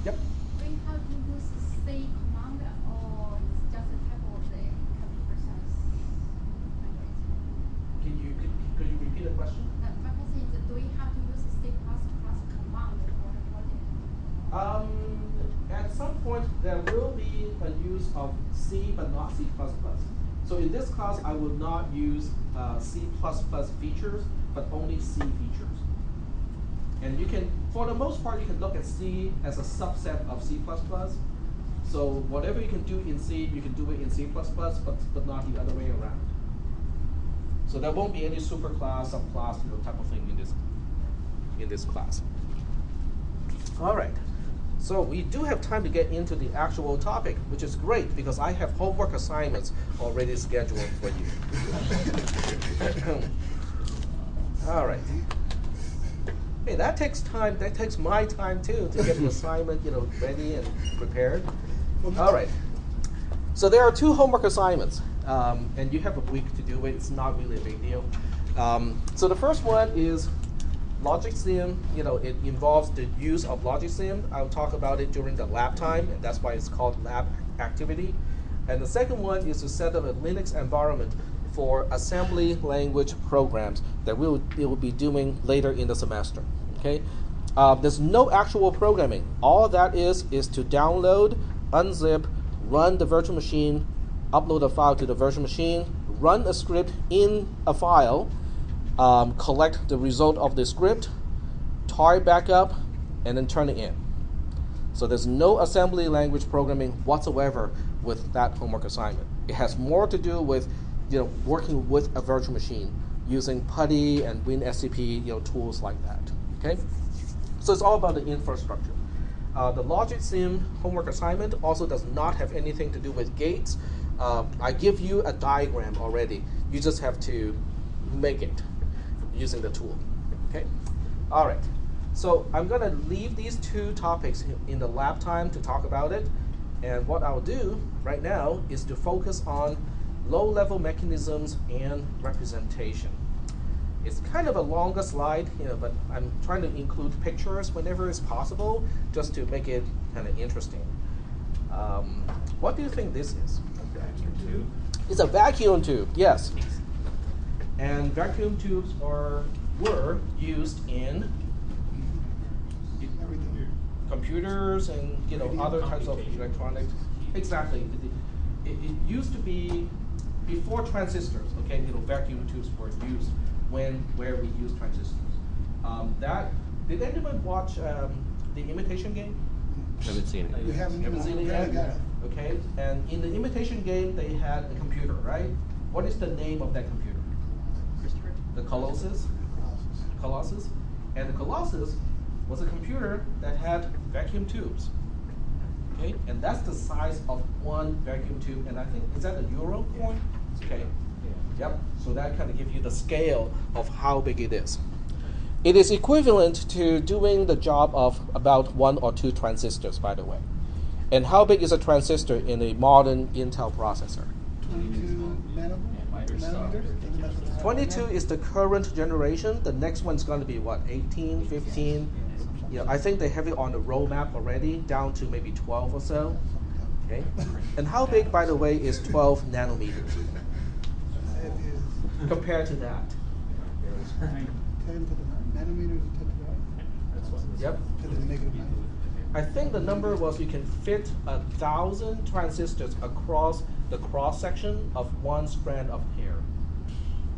Yep. Do you have to use C command, or it's just a type of the computer science language? Could you repeat the question? My question is, do we have to use C++ command for the project? At some point, there will be a use of C, but not C++. So in this class, I will not use C++ features, but only C features. And you can, for the most part, you can look at C as a subset of C++. So whatever you can do in C, you can do it in C++, but not the other way around. So there won't be any superclass, subclass, type of thing in this class. All right. So we do have time to get into the actual topic, which is great because I have homework assignments already scheduled for you. All right. Hey, that takes time. That takes my time too to get the assignment, ready and prepared. All right. So there are 2 homework assignments, and you have a week to do it. It's not really a big deal. So the first one is Logic Sim. It involves the use of Logic Sim. I'll talk about it during the lab time, and that's why it's called lab activity. And the second one is to set up a Linux environment for assembly language programs that we will be doing later in the semester. Okay, there's no actual programming. All that is to download, unzip, run the virtual machine, upload a file to the virtual machine, run a script in a file, collect the result of the script, tar it back up, and then turn it in. So there's no assembly language programming whatsoever with that homework assignment. It has more to do with working with a virtual machine using PuTTY and WinSCP tools like that. Okay, so it's all about the infrastructure. The Logic Sim homework assignment also does not have anything to do with gates I give you a diagram already. You just have to make it using the tool. Okay? All right. So I'm going to leave these two topics in the lab time to talk about it. And what I'll do right now is to focus on low-level mechanisms and representation. It's kind of a longer slide, but I'm trying to include pictures whenever it's possible, just to make it kind of interesting. What do you think this is? A vacuum tube. It's a vacuum tube, yes. And vacuum tubes were used in computers and other types of electronics. Exactly. It used to be before transistors. Okay, vacuum tubes were used where we use transistors. Did anyone watch the Imitation Game? Haven't seen it. We haven't Haven't seen it yet? got it. Okay, and in the Imitation Game, they had a computer, right? What is the name of that computer? The Colossus. Colossus. And the Colossus was a computer that had vacuum tubes. Okay, and that's the size of one vacuum tube. And I think, is that a euro coin? Okay. Yep. So that kind of gives you the scale of how big it is. It is equivalent to doing the job of about 1 or 2 transistors, by the way. And how big is a transistor in a modern Intel processor? 22 nanometers? 22 is the current generation. The next one's going to be what, 18, 15? I think they have it on the roadmap already, down to maybe 12 or so. Okay. And how big, by the way, is 12 nanometers It is compared to that? 10 to the nanometers, 10 to the Yep. to the negative 9. I think the number was you can fit 1,000 transistors across the cross section of one strand of hair,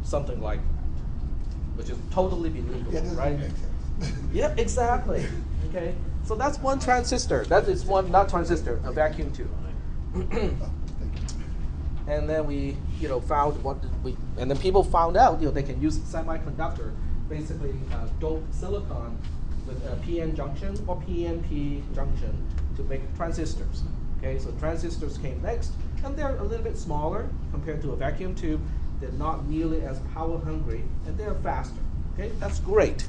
something like that, which is totally believable, Yeah, doesn't right? make sense. Yep, exactly. Okay, so that's one transistor. That is one, not transistor, a vacuum tube. Oh, thank you. And then we, found and then people found out, they can use semiconductor, basically dope silicon with a PN junction or PNP junction to make transistors. Okay, so transistors came next, and they're a little bit smaller compared to a vacuum tube. They're not nearly as power hungry, and they're faster. Okay, that's great.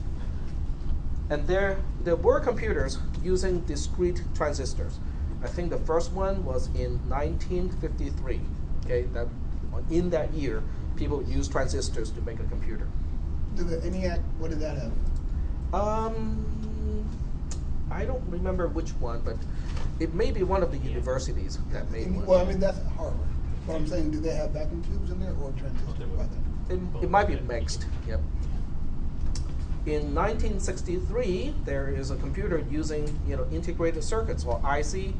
And there were computers using discrete transistors. I think the first one was in 1953. Okay, in that year, people used transistors to make a computer. The ENIAC, what did that have? I don't remember which one, but it may be one of the universities that made one. Well, I mean, that's Harvard. But I'm saying, do they have vacuum tubes in there or transistors? By then? It might be mixed. Yep. In 1963, there is a computer using integrated circuits or IC,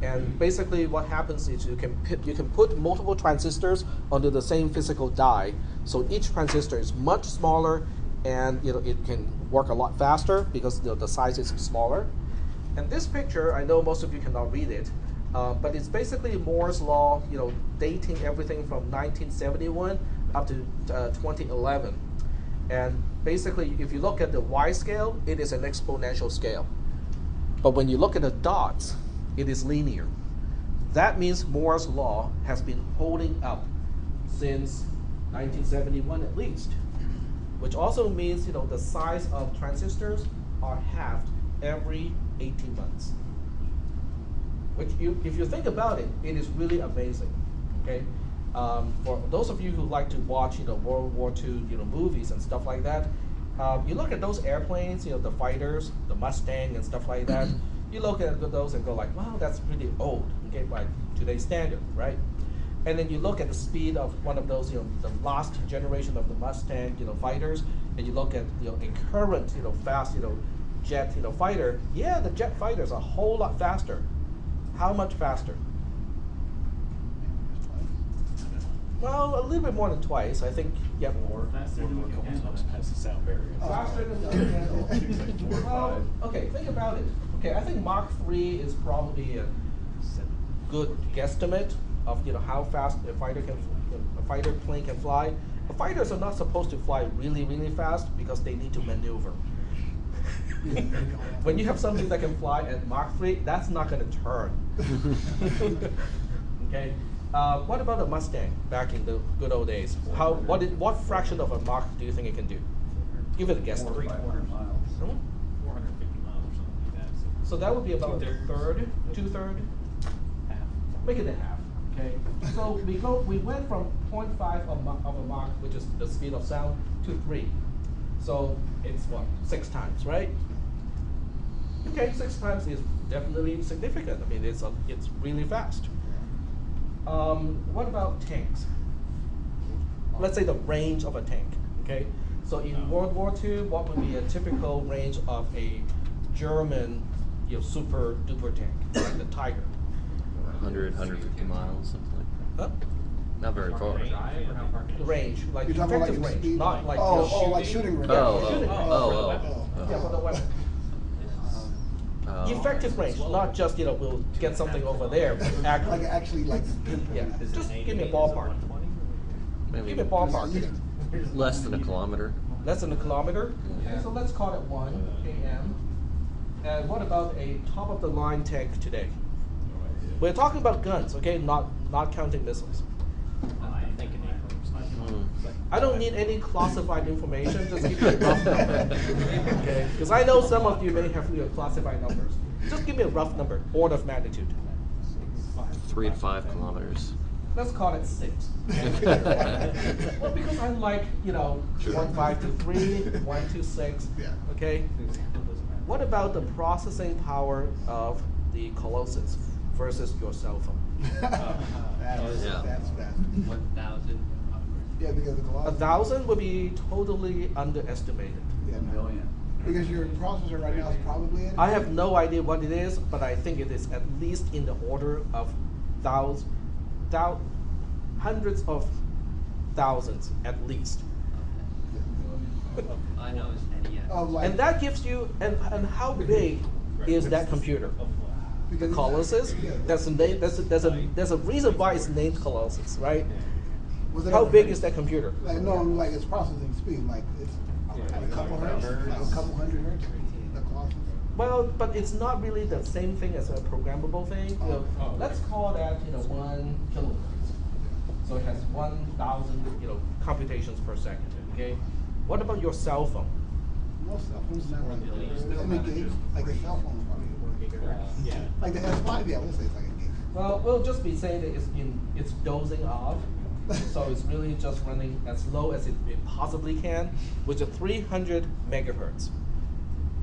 and basically what happens is you can put multiple transistors onto the same physical die. So each transistor is much smaller, and it can work a lot faster because the size is smaller. And this picture, I know most of you cannot read it, but it's basically Moore's law, dating everything from 1971 up to 2011. And basically, if you look at the Y scale, it is an exponential scale. But when you look at the dots, it is linear. That means Moore's law has been holding up since 1971 at least, which also means the size of transistors are halved every 18 months. Which, if you think about it, it is really amazing. Okay. For those of you who like to watch, World War II, movies and stuff like that, you look at those airplanes, the fighters, the Mustang and stuff like that. You look at those and go like, wow, that's pretty old, okay, by today's standard, right? And then you look at the speed of one of those, the last generation of the Mustang, fighters, and you look at, a current, fast, jet, fighter. Yeah, the jet fighters are a whole lot faster. How much faster? Well, a little bit more than twice. I think, yeah, more. Faster than we can. Past the sound barrier. Faster than well, okay, think about it. Okay, I think Mach 3 is probably a good guesstimate of how fast a fighter plane can fly. But fighters are not supposed to fly really, really fast because they need to maneuver. When you have something that can fly at Mach 3, that's not going to turn. Okay, What about a Mustang back in the good old days? What fraction of a Mach do you think it can do? Give it a guess. 3/4 miles. 450 miles or something like that. So that would be about a third, 2/3. Half. Make it a half. Okay. So we went from 0.5 of a Mach, which is the speed of sound, to 3. So it's what, 6 times, right? Okay, 6 times is definitely significant. I mean, it's really fast. What about tanks? Let's say the range of a tank. Okay. So in World War II, what would be a typical range of a German, super duper tank, like the Tiger? 100, 150 miles, something like that. Huh? Not very far. The range, like You're talking about effective like range, speed? not like like shooting range. shooting range. Oh. Yeah, for the weapon. Effective range, not just we'll get something over there, but Like actually like. yeah. Just give me a ballpark. Maybe Give me a ballpark. less than a kilometer. Less than a kilometer. Okay, so let's call it 1 km. And what about a top of the line tank today? We're talking about guns, okay? Not counting missiles. I'm thinking I don't need any classified information. Just give me a rough number, okay? Because I know some of you may have classified numbers. Just give me a rough number, order of magnitude. 3 to 5 kilometers. Let's call it 6. Well, because I like 1.5 to 3, 1 to 6. Yeah. Okay. What about the processing power of the Colossus versus your cell phone? That's fast. 1,000. Yeah, because the Colossus. 1,000 would be totally underestimated. Yeah, million. Because your processor right now is probably at. I have no idea what it is, but I think it is at least in the order of hundreds of thousands at least. I know it's NES. And that gives you, and how big is that computer? The Colossus. There's a reason why it's named Colossus, right? How big is that computer? Like its processing speed, like it's a couple hertz, like a couple hundred hertz. The Colossus. Well, but it's not really the same thing as a programmable thing. Let's call that 1 kilohertz. So it has 1,000 computations per second. Okay. What about your cell phone? Most cell phones not like gigs. Like a cell phone probably. Yeah. Like the S5, yeah, we'll say it's like a gig. Well, we'll just be saying that it's dozing off. So it's really just running as low as it possibly can, which is 300 megahertz.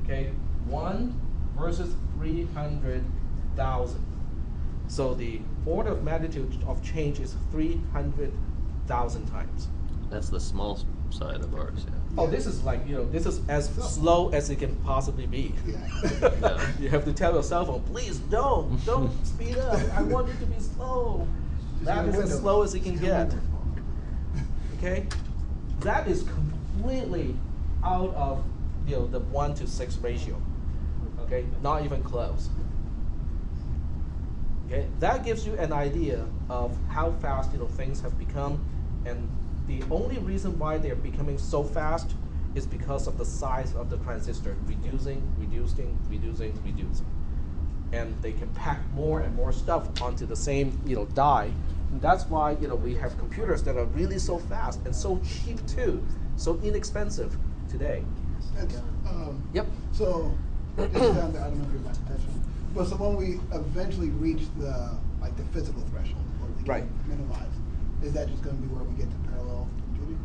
Okay, 1 versus 300,000. So the order of magnitude of change is 300,000 times. That's the small side of ours, yeah. Oh, this is like, this is as slow as it can possibly be. Yeah. You have to tell your cell phone, please don't speed up. I want it to be slow. That is as slow as it can get. Okay? That is completely out of the 1 to 6 ratio. Okay? Not even close. Okay? That gives you an idea of how fast things have become, and the only reason why they're becoming so fast is because of the size of the transistor reducing. And they can pack more and more stuff onto the same die. And that's why we have computers that are really so fast and so cheap too, so inexpensive today. Yep. So this is down to, I don't know if you're about to touch on, but so when we eventually reach the physical threshold, or we Right. minimize, is that just going to be where we get to parallel computing?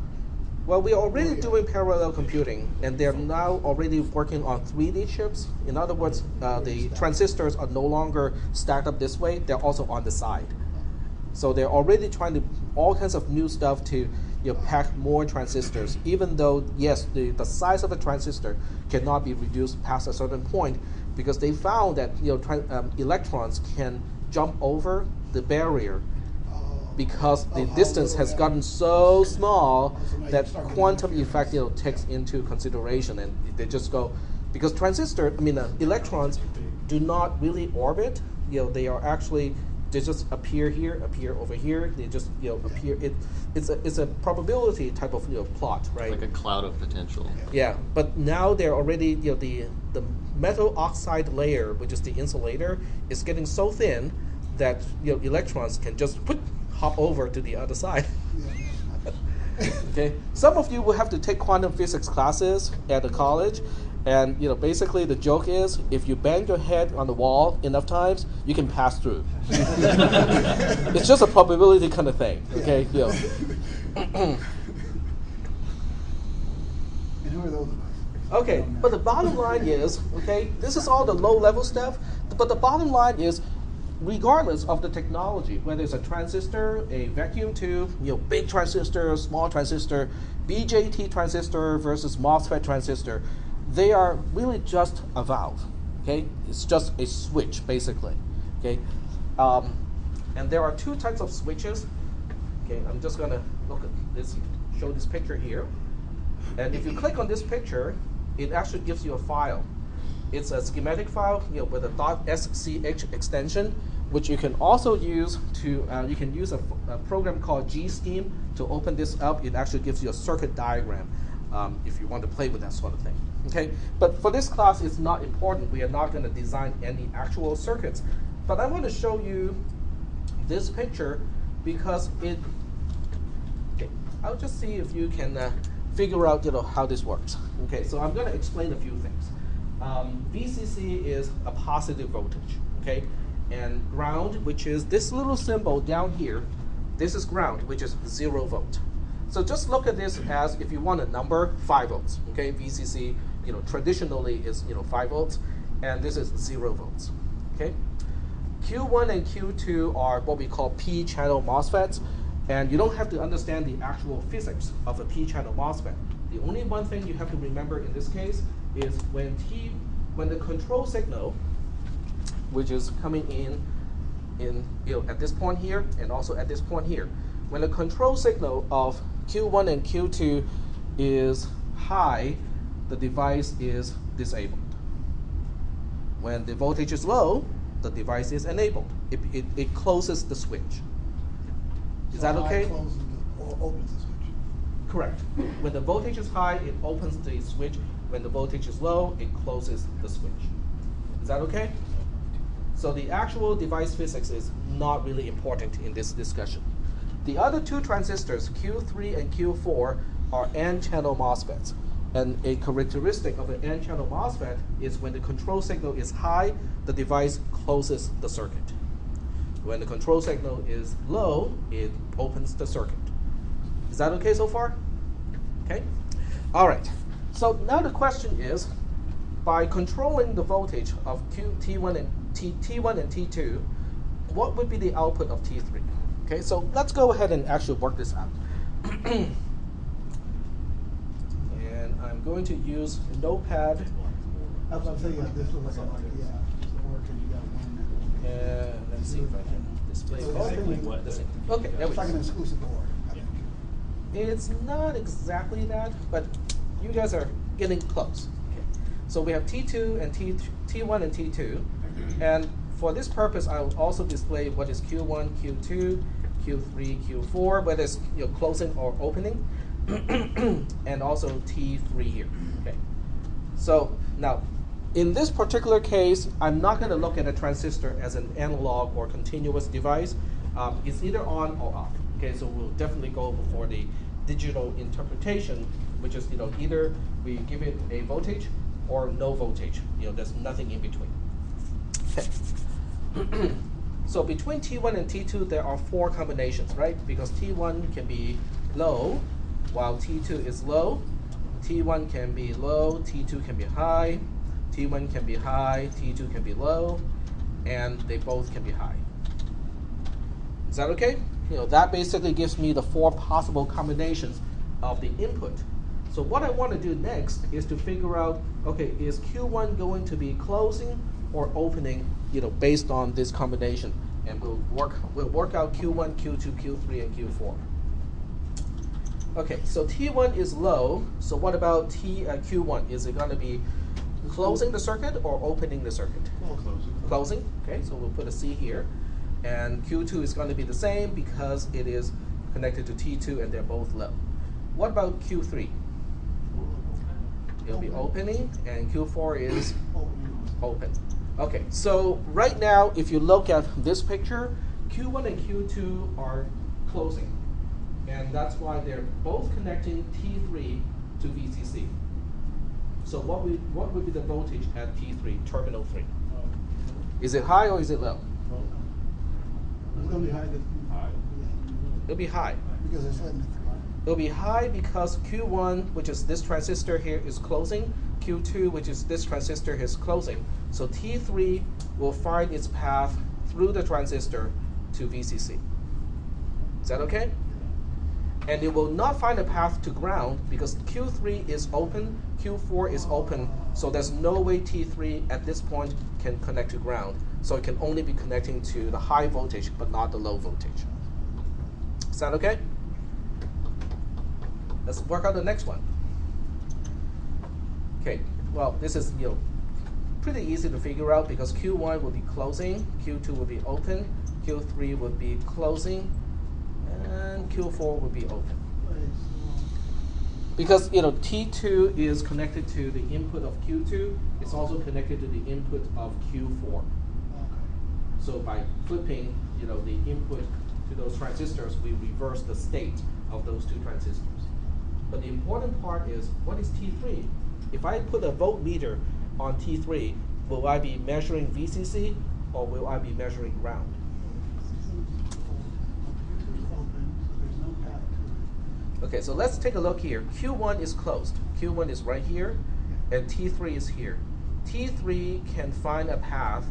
Well, we are already doing parallel computing, and they're now already working on 3D chips. In other words, the transistors are no longer stacked up this way; they're also on the side. So they're already trying to all kinds of new stuff to pack more transistors. Even though yes, the size of a transistor cannot be reduced past a certain point, because they found that electrons can jump over the barrier. Because the distance has gotten so small that quantum effect takes into consideration, and they just go, because electrons do not really orbit. They are actually, they just appear here, appear over here. They just appear. It's a probability type of plot, right? Like a cloud of potential. Yeah, but now they're already the metal oxide layer, which is the insulator, is getting so thin that electrons can just hop over to the other side. Yeah, that's not- Okay, some of you will have to take quantum physics classes at the college, and basically the joke is if you bang your head on the wall enough times, you can pass through. It's just a probability kind of thing. Okay, And who are those of us? Okay, but the bottom line is, okay, this is all the low-level stuff, but the bottom line is, regardless of the technology, whether it's a transistor, a vacuum tube, big transistor, small transistor, BJT transistor versus MOSFET transistor, they are really just a valve, okay? It's just a switch, basically, okay? And there are two types of switches. Okay, I'm just gonna look at this, show this picture here. And if you click on this picture, it actually gives you a file. It's a schematic file, with a .sch extension, which you can also use to, you can use a program called Gscheme to open this up. It actually gives you a circuit diagram if you want to play with that sort of thing. Okay, but for this class, it's not important. We are not going to design any actual circuits. But I want to show you this picture because it. Okay, I'll just see if you can figure out, how this works. Okay, so I'm going to explain a few things. VCC is a positive voltage, okay? And ground, which is this little symbol down here, this is ground, which is 0 volt. So just look at this as, if you want a number, 5 volts, okay? VCC, traditionally is, 5 volts, and this is 0 volts, okay? Q1 and Q2 are what we call P-channel MOSFETs, and you don't have to understand the actual physics of a P-channel MOSFET. The only one thing you have to remember in this case is when the control signal, which is coming in at this point here and also at this point here, when the control signal of Q1 and Q2 is high, the device is disabled. When the voltage is low, the device is enabled. It closes the switch. Is that okay? High closes or opens the switch. Correct. When the voltage is high, it opens the switch. When the voltage is low, it closes the switch. Is that okay? So the actual device physics is not really important in this discussion. The other two transistors, Q3 and Q4, are N-channel MOSFETs. And a characteristic of an N-channel MOSFET is when the control signal is high, the device closes the circuit. When the control signal is low, it opens the circuit. Is that okay so far? Okay. All right. So now the question is, by controlling the voltage of T1 and T2, what would be the output of T3? Okay, so let's go ahead and actually work this out. And I'm going to use a notepad. I was about to say, this looks like, yeah, or because you got one. And let's see if I can display So this. basically what- The same. Okay, there we It's like an go. exclusive door. I think. It's not exactly that, but you guys are getting close. Okay. So we have T2 and T1 and T2, and for this purpose, I will also display what is Q1, Q2, Q3, Q4, whether it's closing or opening, and also T3 here. Okay. So now, in this particular case, I'm not going to look at a transistor as an analog or continuous device. It's either on or off. Okay, so we'll definitely go for the digital interpretation, which is either we give it a voltage or no voltage. There's nothing in between. Okay. So between T1 and T2, there are 4 combinations, right? Because T1 can be low, while T2 is low. T1 can be low, T2 can be high. T1 can be high, T2 can be low, and they both can be high. Is that okay? That basically gives me the 4 possible combinations of the input. So what I want to do next is to figure out, okay, is Q1 going to be closing or opening, based on this combination, and we'll work out Q1, Q2, Q3, and Q4. Okay, so T1 is low. So what about Q1? Is it going to be closing the circuit or opening the circuit? Closing. Okay, so we'll put a C here. And Q2 is going to be the same because it is connected to T2 and they're both low. What about Q3? It'll be opening, and Q4 is open. Okay, so right now, if you look at this picture, Q1 and Q2 are closing, and that's why they're both connecting T3 to VCC. So what would be the voltage at T3, terminal 3? Is it high or is it low? It's gonna be high. It'll be high. Because it's letting it through. It'll be high because Q1, which is this transistor here, is closing. Q2, which is this transistor, is closing. So T3 will find its path through the transistor to VCC. Is that okay? And it will not find a path to ground because Q3 is open, Q4 is open, so there's no way T3 at this point can connect to ground. So it can only be connecting to the high voltage, but not the low voltage. Is that okay? Let's work out the next one. Okay, well, this is pretty easy to figure out because Q1 will be closing, Q2 will be open, Q3 will be closing, and Q4 will be open. Because T2 is connected to the input of Q2, it's also connected to the input of Q4. So by flipping the input to those transistors, we reverse the state of those two transistors. But the important part is, what is T3? If I put a voltmeter on T3, will I be measuring VCC or will I be measuring ground? Okay, so let's take a look here. Q1 is closed. Q1 is right here, and T3 is here. T3 can find a path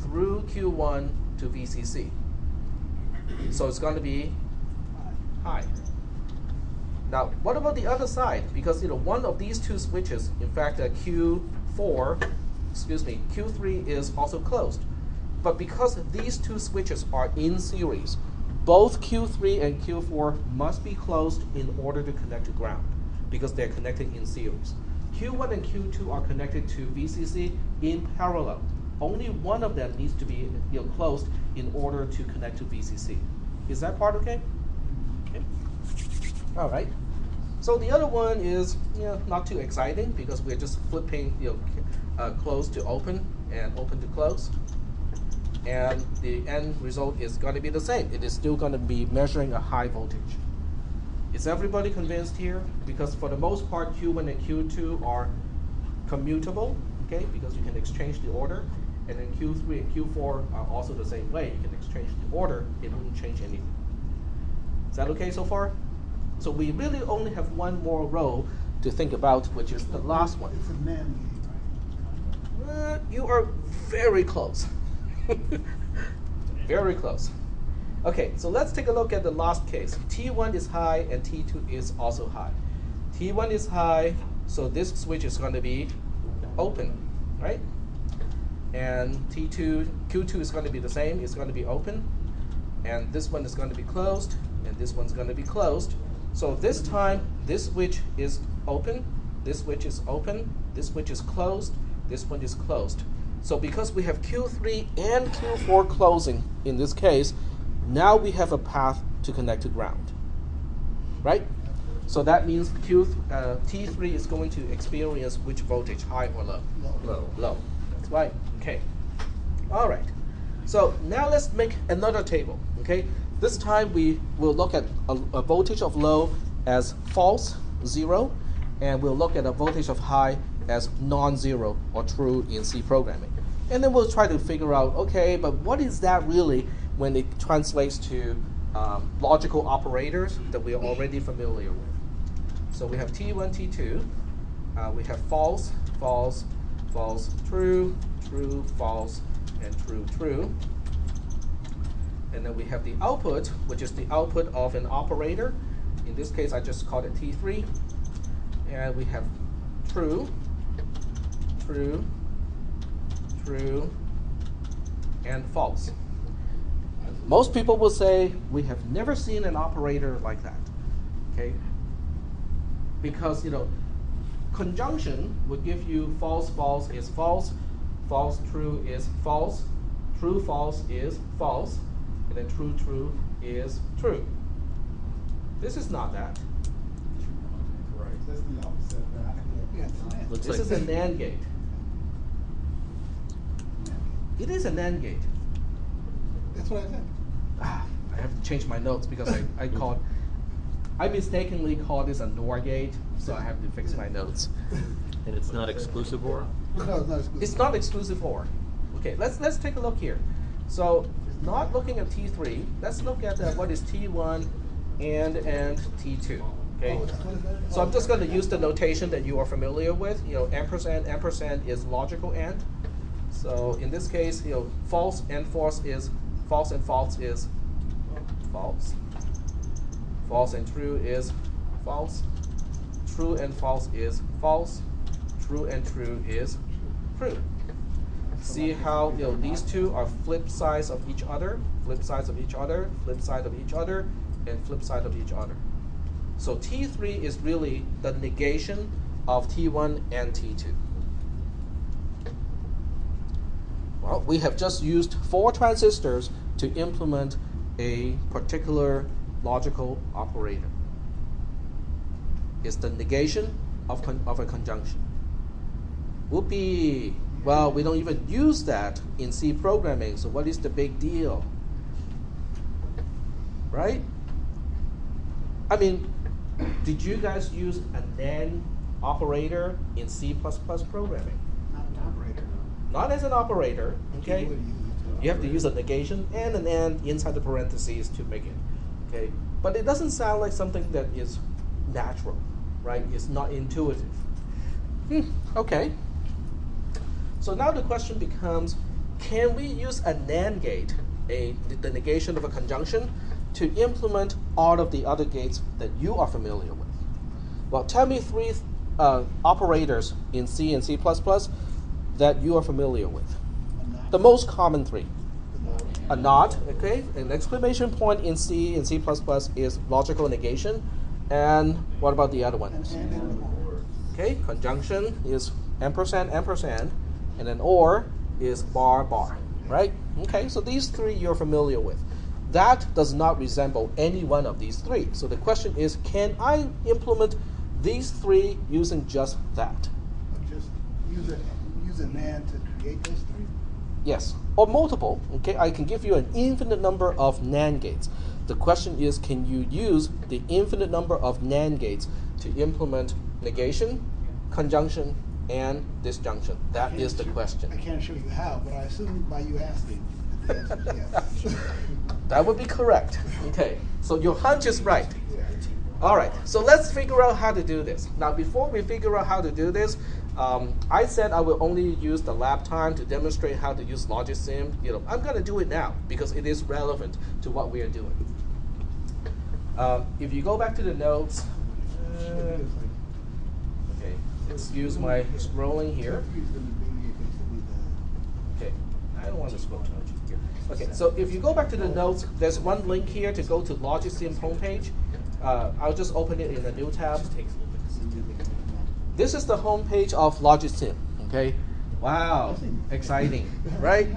through Q1 to VCC. So it's going to be high. Now, what about the other side? Because one of these two switches, in fact, Q3 is also closed. But because these two switches are in series, both Q3 and Q4 must be closed in order to connect to ground because they're connected in series. Q1 and Q2 are connected to VCC in parallel. Only one of them needs to be closed in order to connect to VCC. Is that part okay? Okay. All right. So the other one is not too exciting because we're just flipping close to open and open to close. And the end result is going to be the same. It is still going to be measuring a high voltage. Is everybody convinced here? Because for the most part, Q1 and Q2 are commutable, okay? Because you can exchange the order. And then Q3 and Q4 are also the same way. You can exchange the order. It wouldn't change anything. Is that okay so far? So we really only have one more row to think about, which is the last one. It's a NAND gate, right? You are very close. Very close. Okay, so let's take a look at the last case. T1 is high and T2 is also high. T1 is high, so this switch is going to be open, right? And Q2 is going to be the same. It's going to be open. And this one is going to be closed, and this one's going to be closed. So this time, this switch is open, this switch is open, this switch is closed, this one is closed. So because we have Q3 and Q4 closing in this case, now we have a path to connect to ground, right? So that means T3 is going to experience which voltage, high or low? Low. Low. That's right. Okay. All right. So now let's make another table. Okay. This time we will look at a voltage of low as false, 0, and we'll look at a voltage of high as non-zero or true in C programming. And then we'll try to figure out, okay, but what is that really when it translates to logical operators that we are already familiar with? So we have T1, T2. We have false, false, false, true, true, false, and true, true. And then we have the output, which is the output of an operator. In this case, I just called it T3. And we have true, true, true, and false. Most people will say, we have never seen an operator like that, okay? Because, conjunction would give you false, false is false, false, true is false, true, false is false, and then true, true is true. This is not that. Right, that's the opposite of that. Yeah, it's a NAND. Looks This like is a NAND gate. It is a NAND gate. That's what I said. I have to change my notes because I mistakenly called this a NOR gate, so I have to fix my notes. And it's not exclusive OR? No, it's not exclusive. It's not exclusive OR. Okay, let's take a look here. So, not looking at T3, let's look at what is T1 and T2. Okay, so I'm just going to use the notation that you are familiar with. You know, ampersand is logical AND. So in this case, you know, false and false is false and false is false. False and true is false. True and false is false. True and true is true. See how, you know, these two are flip sides of each other, flip sides of each other, flip side of each other, and flip side of each other. So T3 is really the negation of T1 and T2. Well, we have just used 4 transistors to implement a particular logical operator. It's the negation of a conjunction. Whoopee! Well, we don't even use that in C programming, so what is the big deal? Right? I mean, did you guys use a NAND operator in C++ programming? Not an operator. Not as an operator, okay? You would use it. You have to use a negation and an AND inside the parentheses to make it, okay? But it doesn't sound like something that is natural, right? It's not intuitive. Okay. So now the question becomes, can we use a NAND gate, the negation of a conjunction, to implement all of the other gates that you are familiar with? Well, tell me 3 operators in C and C++ that you are familiar with. The most common 3. A not, okay? An exclamation point in C and C++ is logical negation. And what about the other ones? Okay, conjunction is ampersand, ampersand, and then OR is bar, bar, right? Okay, so these 3 you're familiar with. That does not resemble any one of these 3. So the question is, can I implement these 3 using just that? Just use a NAND to create those 3? Yes, or multiple. Okay, I can give you an infinite number of NAND gates. The question is, can you use the infinite number of NAND gates to implement negation, conjunction, and disjunction? That is the question. I can't show you how, but I assume by you asking, the answer is yes. That would be correct. Okay, so your hunch is right. All right, so let's figure out how to do this. Now, before we figure out how to do this, I said I will only use the lab time to demonstrate how to use LogicSim. You know, I'm going to do it now because it is relevant to what we are doing. If you go back to the notes, okay, let's use my scrolling here. Okay, I don't want to scroll too much here. Okay, so if you go back to the notes, there's one link here to go to LogicSim homepage. I'll just open it in a new tab. This is the homepage of LogicSim. Okay, wow, exciting, right?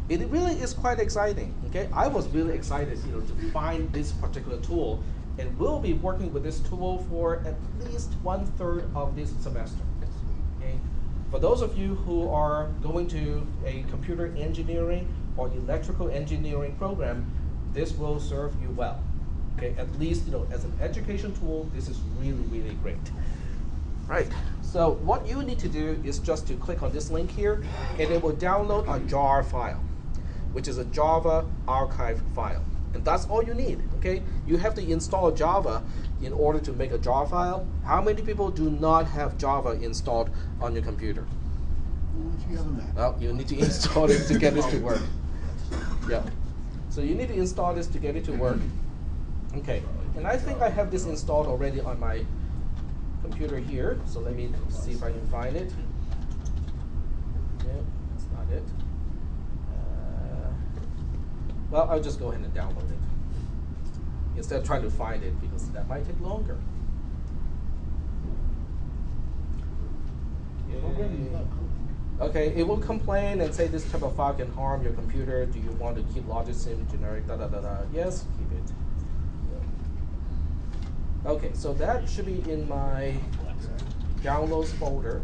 It really is quite exciting. Okay, I was really excited, you know, to find this particular tool, and we'll be working with this tool for at least 1/3 of this semester. Okay, for those of you who are going to a computer engineering or electrical engineering program, this will serve you well. Okay, at least, you know, as an education tool, this is really, really great. Right. So what you need to do is just to click on this link here, and it will download a jar file, which is a Java archive file. And that's all you need, okay? You have to install Java in order to make a jar file. How many people do not have Java installed on your computer? Well, you need to install it to get this to work. Yeah. So you need to install this to get it to work. Okay. And I think I have this installed already on my computer here. So let me see if I can find it. Yeah, that's not it. Well, I'll just go ahead and download it instead of trying to find it, because that might take longer. Okay, it will complain and say this type of file can harm your computer. Do you want to keep LogicSim generic, da da da da? Yes, keep it. Okay, so that should be in my downloads folder.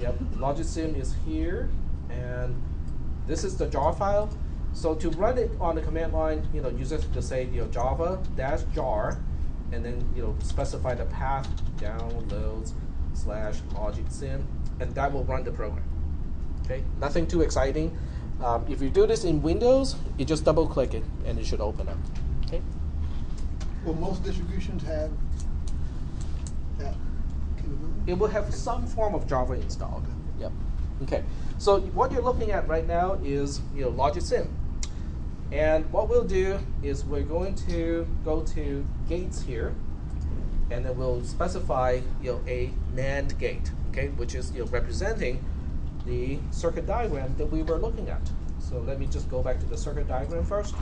Yep, LogicSim is here, and This is the jar file. So to run it on the command line, you just have to say java-jar, and then specify the path downloads/logicsim, and that will run the program. Okay, nothing too exciting. If you do this in Windows, you just double click it and it should open up. Okay. Well, most distributions have that capability. It will have some form of Java installed. Yep. Okay. So what you're looking at right now is logicsim, and what we'll do is we're going to go to gates here, and then we'll specify a NAND gate, okay, which is representing the circuit diagram that we were looking at. So let me just go back to the circuit diagram first.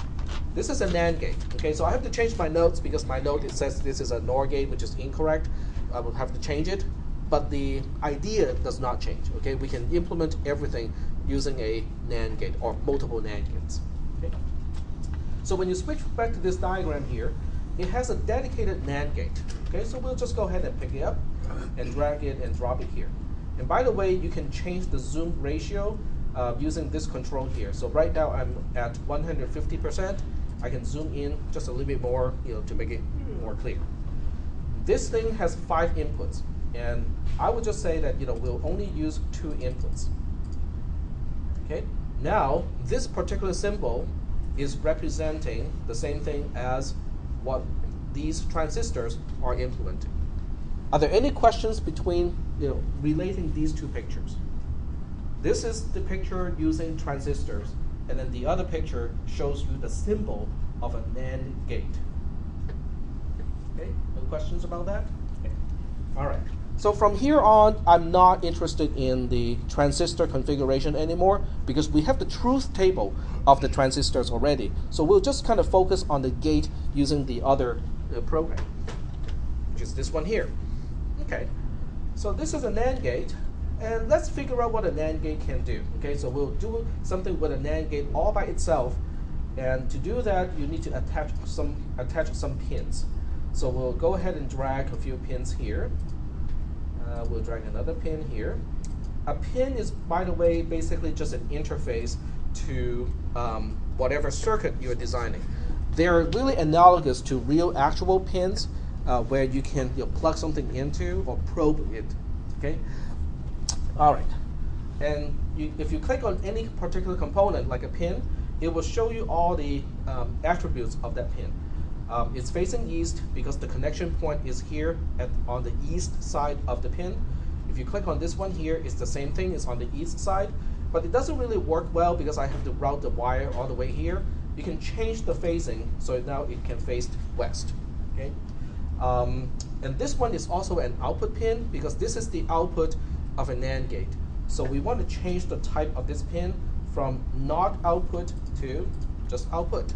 This is a NAND gate, okay, so I have to change my notes because my note, it says this is a NOR gate, which is incorrect. I will have to change it, but the idea does not change, okay? We can implement everything using a NAND gate or multiple NAND gates, okay? So when you switch back to this diagram here, it has a dedicated NAND gate, okay? So we'll just go ahead and pick it up and drag it and drop it here. And by the way, you can change the zoom ratio using this control here. So right now I'm at 150%. I can zoom in just a little bit more, to make it more clear. This thing has 5 inputs, and I would just say that we'll only use 2 inputs. Okay. Now this particular symbol is representing the same thing as what these transistors are implementing. Are there any questions between relating these 2 pictures? This is the picture using transistors, and then the other picture shows you the symbol of a NAND gate. Okay, any questions about that? Okay. All right. So from here on, I'm not interested in the transistor configuration anymore because we have the truth table of the transistors already. So we'll just kind of focus on the gate using the other program, which is this one here. Okay. So this is a NAND gate, and let's figure out what a NAND gate can do. Okay, so we'll do something with a NAND gate all by itself, and to do that, you need to attach some pins. So we'll go ahead and drag a few pins here. We'll drag another pin here. A pin is, by the way, basically just an interface to whatever circuit you're designing. They're really analogous to real actual pins, where you can plug something into or probe it. Okay. All right. And if you click on any particular component, like a pin, it will show you all the attributes of that pin. It's facing east because the connection point is here on the east side of the pin. If you click on this one here, it's the same thing. It's on the east side, but it doesn't really work well because I have to route the wire all the way here. You can change the facing so now it can face west. Okay. And this one is also an output pin because this is the output of a NAND gate. So we want to change the type of this pin from not output to just output.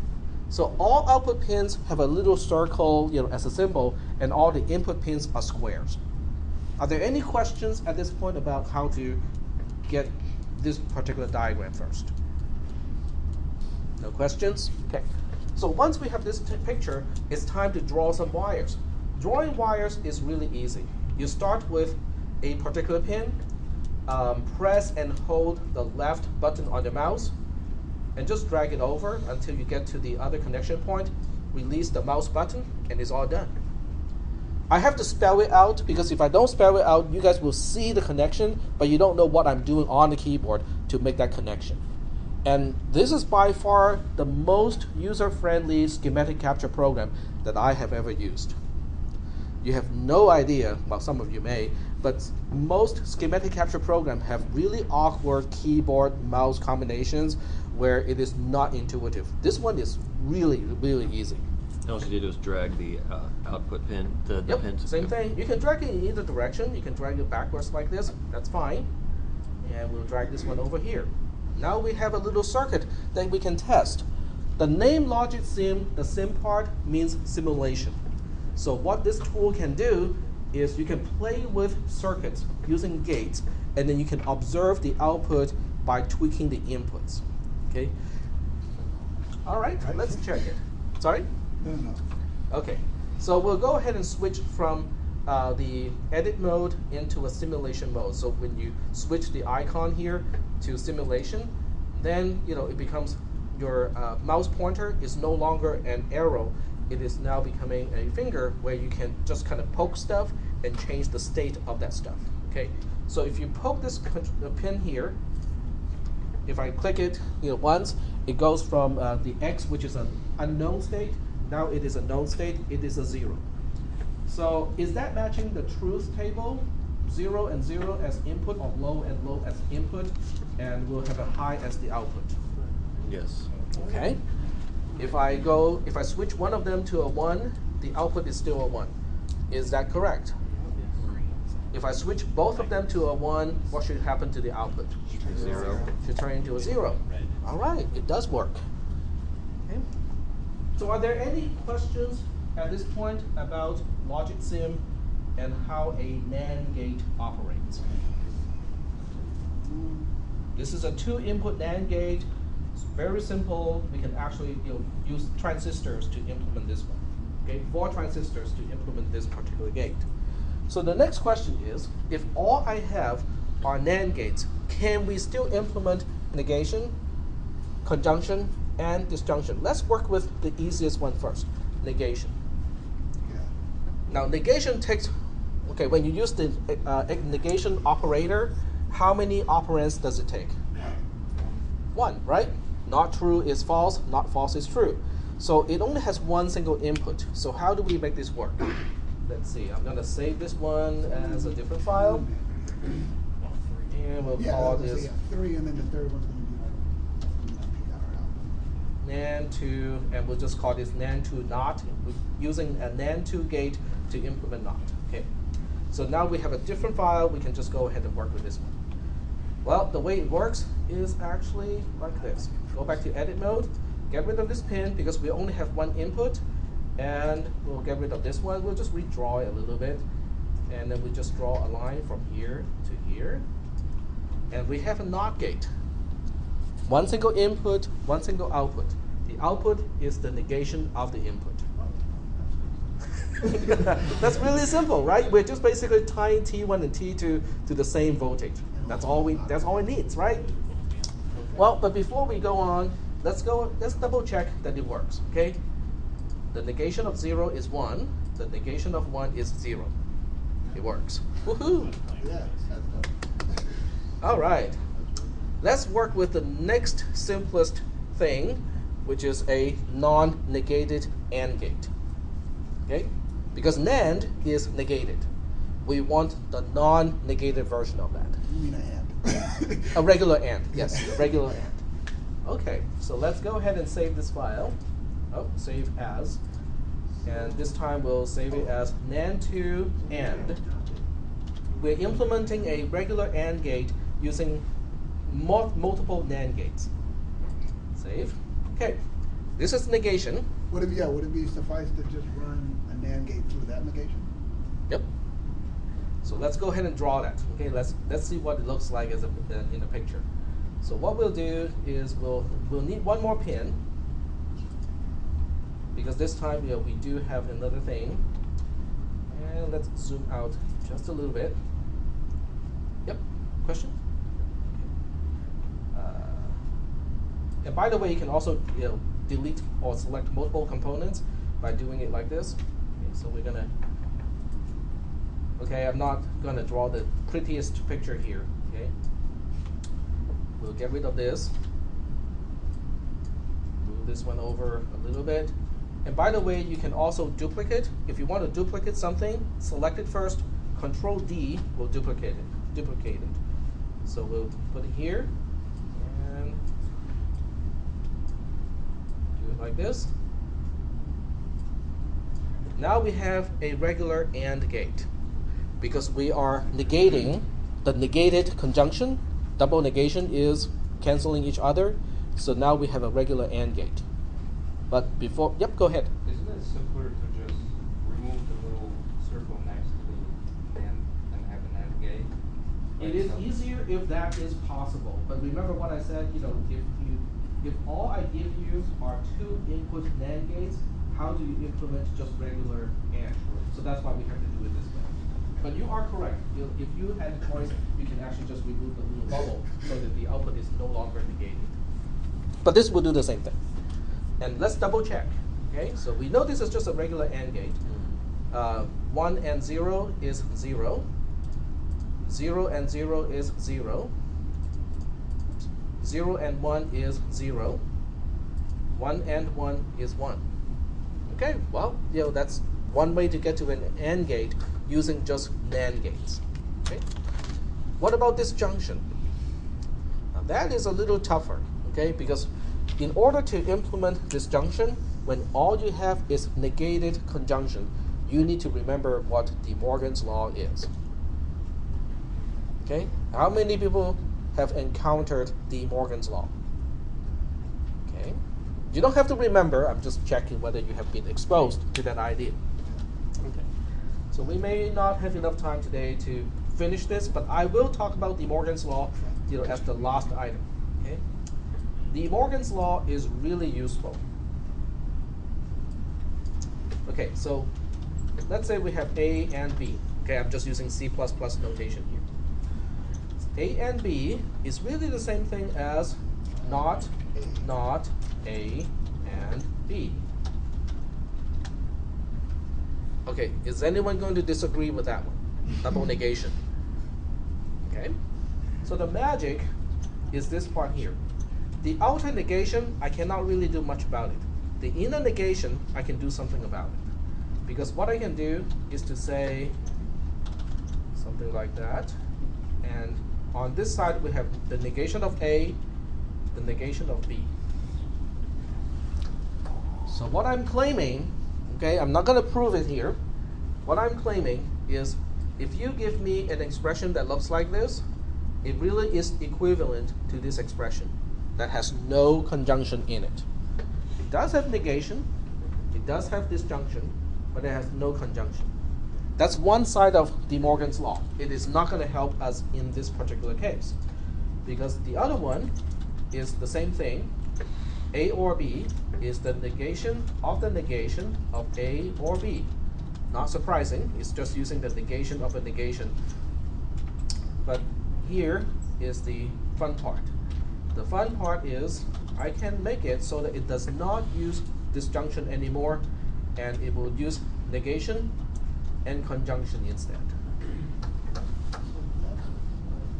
So all output pins have a little circle, as a symbol, and all the input pins are squares. Are there any questions at this point about how to get this particular diagram first? No questions? Okay. So once we have this picture, it's time to draw some wires. Drawing wires is really easy. You start with a particular pin, press and hold the left button on the mouse, and just drag it over until you get to the other connection point. Release the mouse button, and it's all done. I have to spell it out because if I don't spell it out, you guys will see the connection, but you don't know what I'm doing on the keyboard to make that connection. And this is by far the most user-friendly schematic capture program that I have ever used. You have no idea, well, some of you may, but most schematic capture programs have really awkward keyboard mouse combinations where it is not intuitive. This one is really, really easy. All you did was drag the output pin, the pins. Same thing. You can drag it in either direction. You can drag it backwards like this. That's fine. And we'll drag this one over here. Now we have a little circuit that we can test. The name Logic Sim, the sim part, means simulation. So what this tool can do is you can play with circuits using gates, and then you can observe the output by tweaking the inputs. Okay. All right, let's check it. Sorry? No. Okay. So we'll go ahead and switch from the edit mode into a simulation mode. So when you switch the icon here to simulation, then it becomes your mouse pointer is no longer an arrow. It is now becoming a finger where you can just kind of poke stuff and change the state of that stuff. Okay, so if you poke this pin here, if I click it once, it goes from the X, which is an unknown state. Now it is a known state. It is a 0. So is that matching the truth table? 0 and 0 as input, or low and low as input, and we'll have a high as the output. Yes. Okay. If I switch one of them to a 1, the output is still a 1. Is that correct? If I switch both of them to a 1, what should happen to the output? 0. Should turn into a 0. All right, it does work. Okay. So are there any questions at this point about logic sim and how a NAND gate operates? This is a 2-input NAND gate. It's very simple. We can actually use transistors to implement this one. Okay, 4 transistors to implement this particular gate. So the next question is, if all I have are NAND gates, can we still implement negation, conjunction, and disjunction? Let's work with the easiest one first, negation. Now negation takes, when you use the negation operator, how many operands does it take? 1, right? Not true is false, not false is true. So it only has one single input. So how do we make this work? Let's see, I'm going to save this one as a different file. And we'll call this 3, and then the third one's going to be NAND2, and we'll just call this NAND2 NOT. We're using a NAND2 gate to implement NOT. Okay. So now we have a different file. We can just go ahead and work with this one. Well, the way it works is actually like this. Go back to edit mode, get rid of this pin because we only have one input, and we'll get rid of this one. We'll just redraw it a little bit, and then we just draw a line from here to here. And we have a NOT gate. One single input, one single output. The output is the negation of the input. That's really simple, right? We're just basically tying T1 and T2 to the same voltage. That's all it needs, right? Well, but before we go on, let's double check that it works, okay? The negation of 0 is 1. The negation of 1 is 0. It works. Woohoo! Yeah. All right. Let's work with the next simplest thing, which is a non-negated AND gate. Okay? Because NAND is negated. We want the non-negated version of that. You mean an AND? A regular AND, yes, a regular AND. Okay, so let's go ahead and save this file. Oh, save as. And this time we'll save it as NAND2 AND. We're implementing a regular AND gate using multiple NAND gates. Save. Okay, this is negation. Would it be suffice to just run a NAND gate through that negation? Yep. So let's go ahead and draw that. Okay, let's see what it looks like as in a picture. So what we'll do is we'll need one more pin because this time we do have another thing. And let's zoom out just a little bit. Yep. Question? And by the way, you can also delete or select multiple components by doing it like this. Okay, so we're gonna. Okay, I'm not gonna draw the prettiest picture here. Okay, we'll get rid of this. Move this one over a little bit. And by the way, you can also duplicate. If you want to duplicate something, select it first. Control D will duplicate it. So we'll put it here. Like this. Now we have a regular AND gate because we are negating the negated conjunction. Double negation is canceling each other. So now we have a regular AND gate. But before, yep, go ahead. Isn't it simpler to just remove the little circle next to the AND and have an AND gate? It is easier if that is possible. But remember what I said, if all I give you are 2 input NAND gates, how do you implement just regular AND? So that's why we have to do it this way. But you are correct. If you had a choice, you can actually just remove the little bubble so that the output is no longer negated. But this will do the same thing. And let's double check. Okay, so we know this is just a regular AND gate. 1 and 0 is 0. 0 and 0 is 0. 0 and 1 is 0. 1 and 1 is 1. Okay, well, that's one way to get to an AND gate using just NAND gates. Okay, what about disjunction? Now that is a little tougher. Okay, because in order to implement disjunction, when all you have is negated conjunction, you need to remember what De Morgan's law is. Okay, how many people have encountered De Morgan's law? Okay, you don't have to remember. I'm just checking whether you have been exposed to that idea. Okay, so we may not have enough time today to finish this, but I will talk about De Morgan's law, as the last item. Okay, De Morgan's law is really useful. Okay, so let's say we have A and B. Okay, I'm just using C++ notation here. A and B is really the same thing as not A and B. Okay, is anyone going to disagree with that one? Double negation. Okay, so the magic is this part here. The outer negation, I cannot really do much about it. The inner negation, I can do something about it. Because what I can do is to say something like that. And on this side, we have the negation of A, the negation of B. So what I'm claiming, okay, I'm not going to prove it here. What I'm claiming is if you give me an expression that looks like this, it really is equivalent to this expression that has no conjunction in it. It does have negation, it does have disjunction, but it has no conjunction. That's one side of De Morgan's law. It is not going to help us in this particular case, because the other one is the same thing. A or B is the negation of A or B. Not surprising, it's just using the negation of a negation. But here is the fun part. The fun part is I can make it so that it does not use disjunction anymore, and it will use negation and conjunction instead.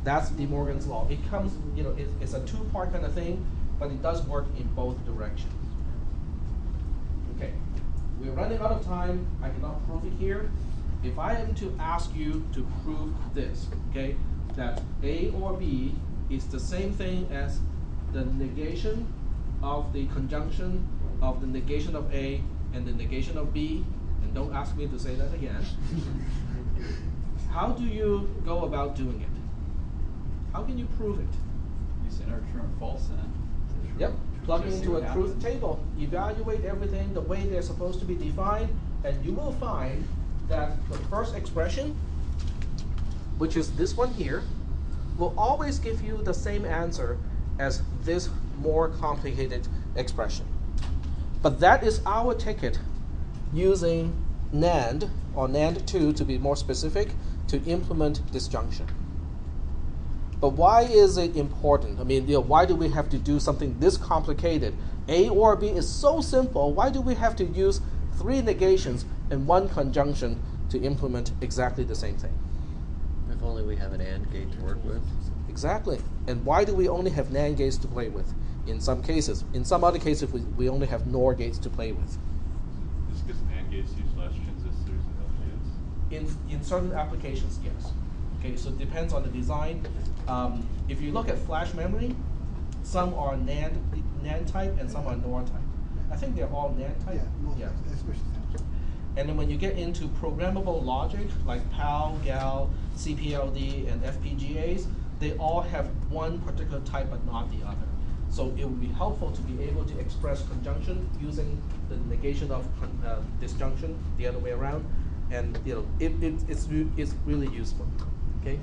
That's De Morgan's law. It comes, it's a two-part kind of thing, but it does work in both directions. Okay, we're running out of time. I cannot prove it here. If I am to ask you to prove this, okay, that A or B is the same thing as the negation of the conjunction of the negation of A and the negation of B, and don't ask me to say that again. How do you go about doing it? How can you prove it? You say true and false then. Yep, plug Just into see a what truth happens. table, evaluate everything the way they're supposed to be defined, and you will find that the first expression, which is this one here, will always give you the same answer as this more complicated expression. But that is our ticket using NAND, or NAND2 to be more specific, to implement disjunction. But why is it important? I mean, why do we have to do something this complicated? A or B is so simple. Why do we have to use 3 negations and 1 conjunction to implement exactly the same thing? If only we have an AND gate to work with. Exactly. And why do we only have NAND gates to play with? In some cases. In some other cases, we only have NOR gates to play with. Just because NAND gates use less transistors and LGS? In certain applications, yes. Okay, so it depends on the design. If you look at flash memory, some are NAND type and some are NOR type. I think they're all NAND type. Yeah, especially Samsung. And then when you get into programmable logic, like PAL, GAL, CPLD, and FPGAs, they all have one particular type but not the other. So it would be helpful to be able to express conjunction using the negation of disjunction the other way around, and it's really useful. Okay,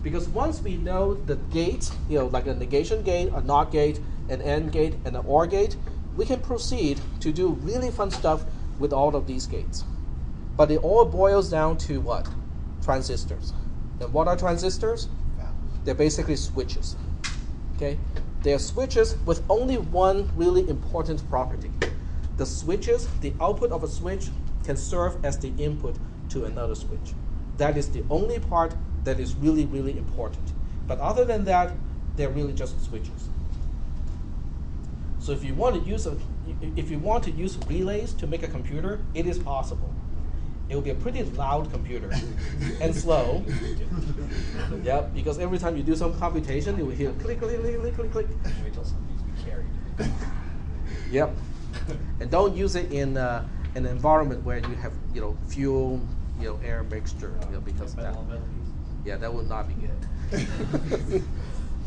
because once we know the gates, like a negation gate, a NOT gate, an AND gate, and an OR gate, we can proceed to do really fun stuff with all of these gates. But it all boils down to what? Transistors. And what are transistors? They're basically switches. Okay? They are switches with only one really important property. The switches, the output of a switch can serve as the input to another switch. That is the only part that is really, really important. But other than that, they're really just switches. So if you want to use relays to make a computer, it is possible. It will be a pretty loud computer and slow. Yep, because every time you do some computation, you will hear click, click, click, click, click, click. Wait till something needs to be carried. Yep. And don't use it in an environment where you have fuel, air mixture, because that would not be good.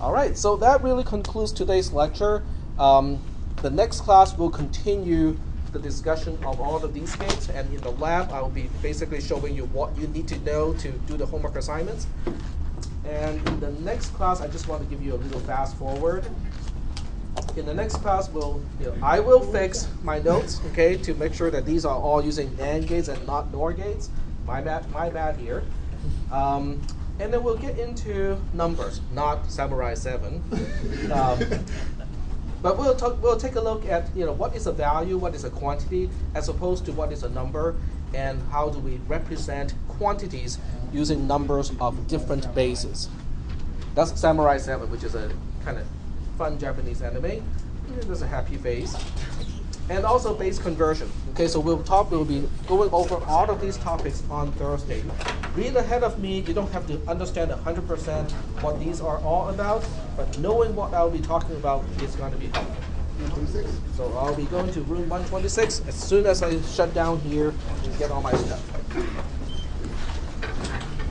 All right, so that really concludes today's lecture. The next class will continue the discussion of all of these gates, and in the lab I will be basically showing you what you need to know to do the homework assignments. And in the next class, I just want to give you a little fast forward. In the next class, I will fix my notes, okay, to make sure that these are all using NAND gates and not NOR gates. My bad here. And then we'll get into numbers, not Samurai 7. But we'll take a look at what is a value, what is a quantity, as opposed to what is a number, and how do we represent quantities using numbers of different bases. That's Samurai 7, which is a kind of fun Japanese anime. There's a happy face. And also base conversion. Okay, so we'll be going over all of these topics on Thursday. Read ahead of me. You don't have to understand 100% what these are all about, but knowing what I'll be talking about is going to be helpful. 126? So I'll be going to room 126 as soon as I shut down here and get all my stuff.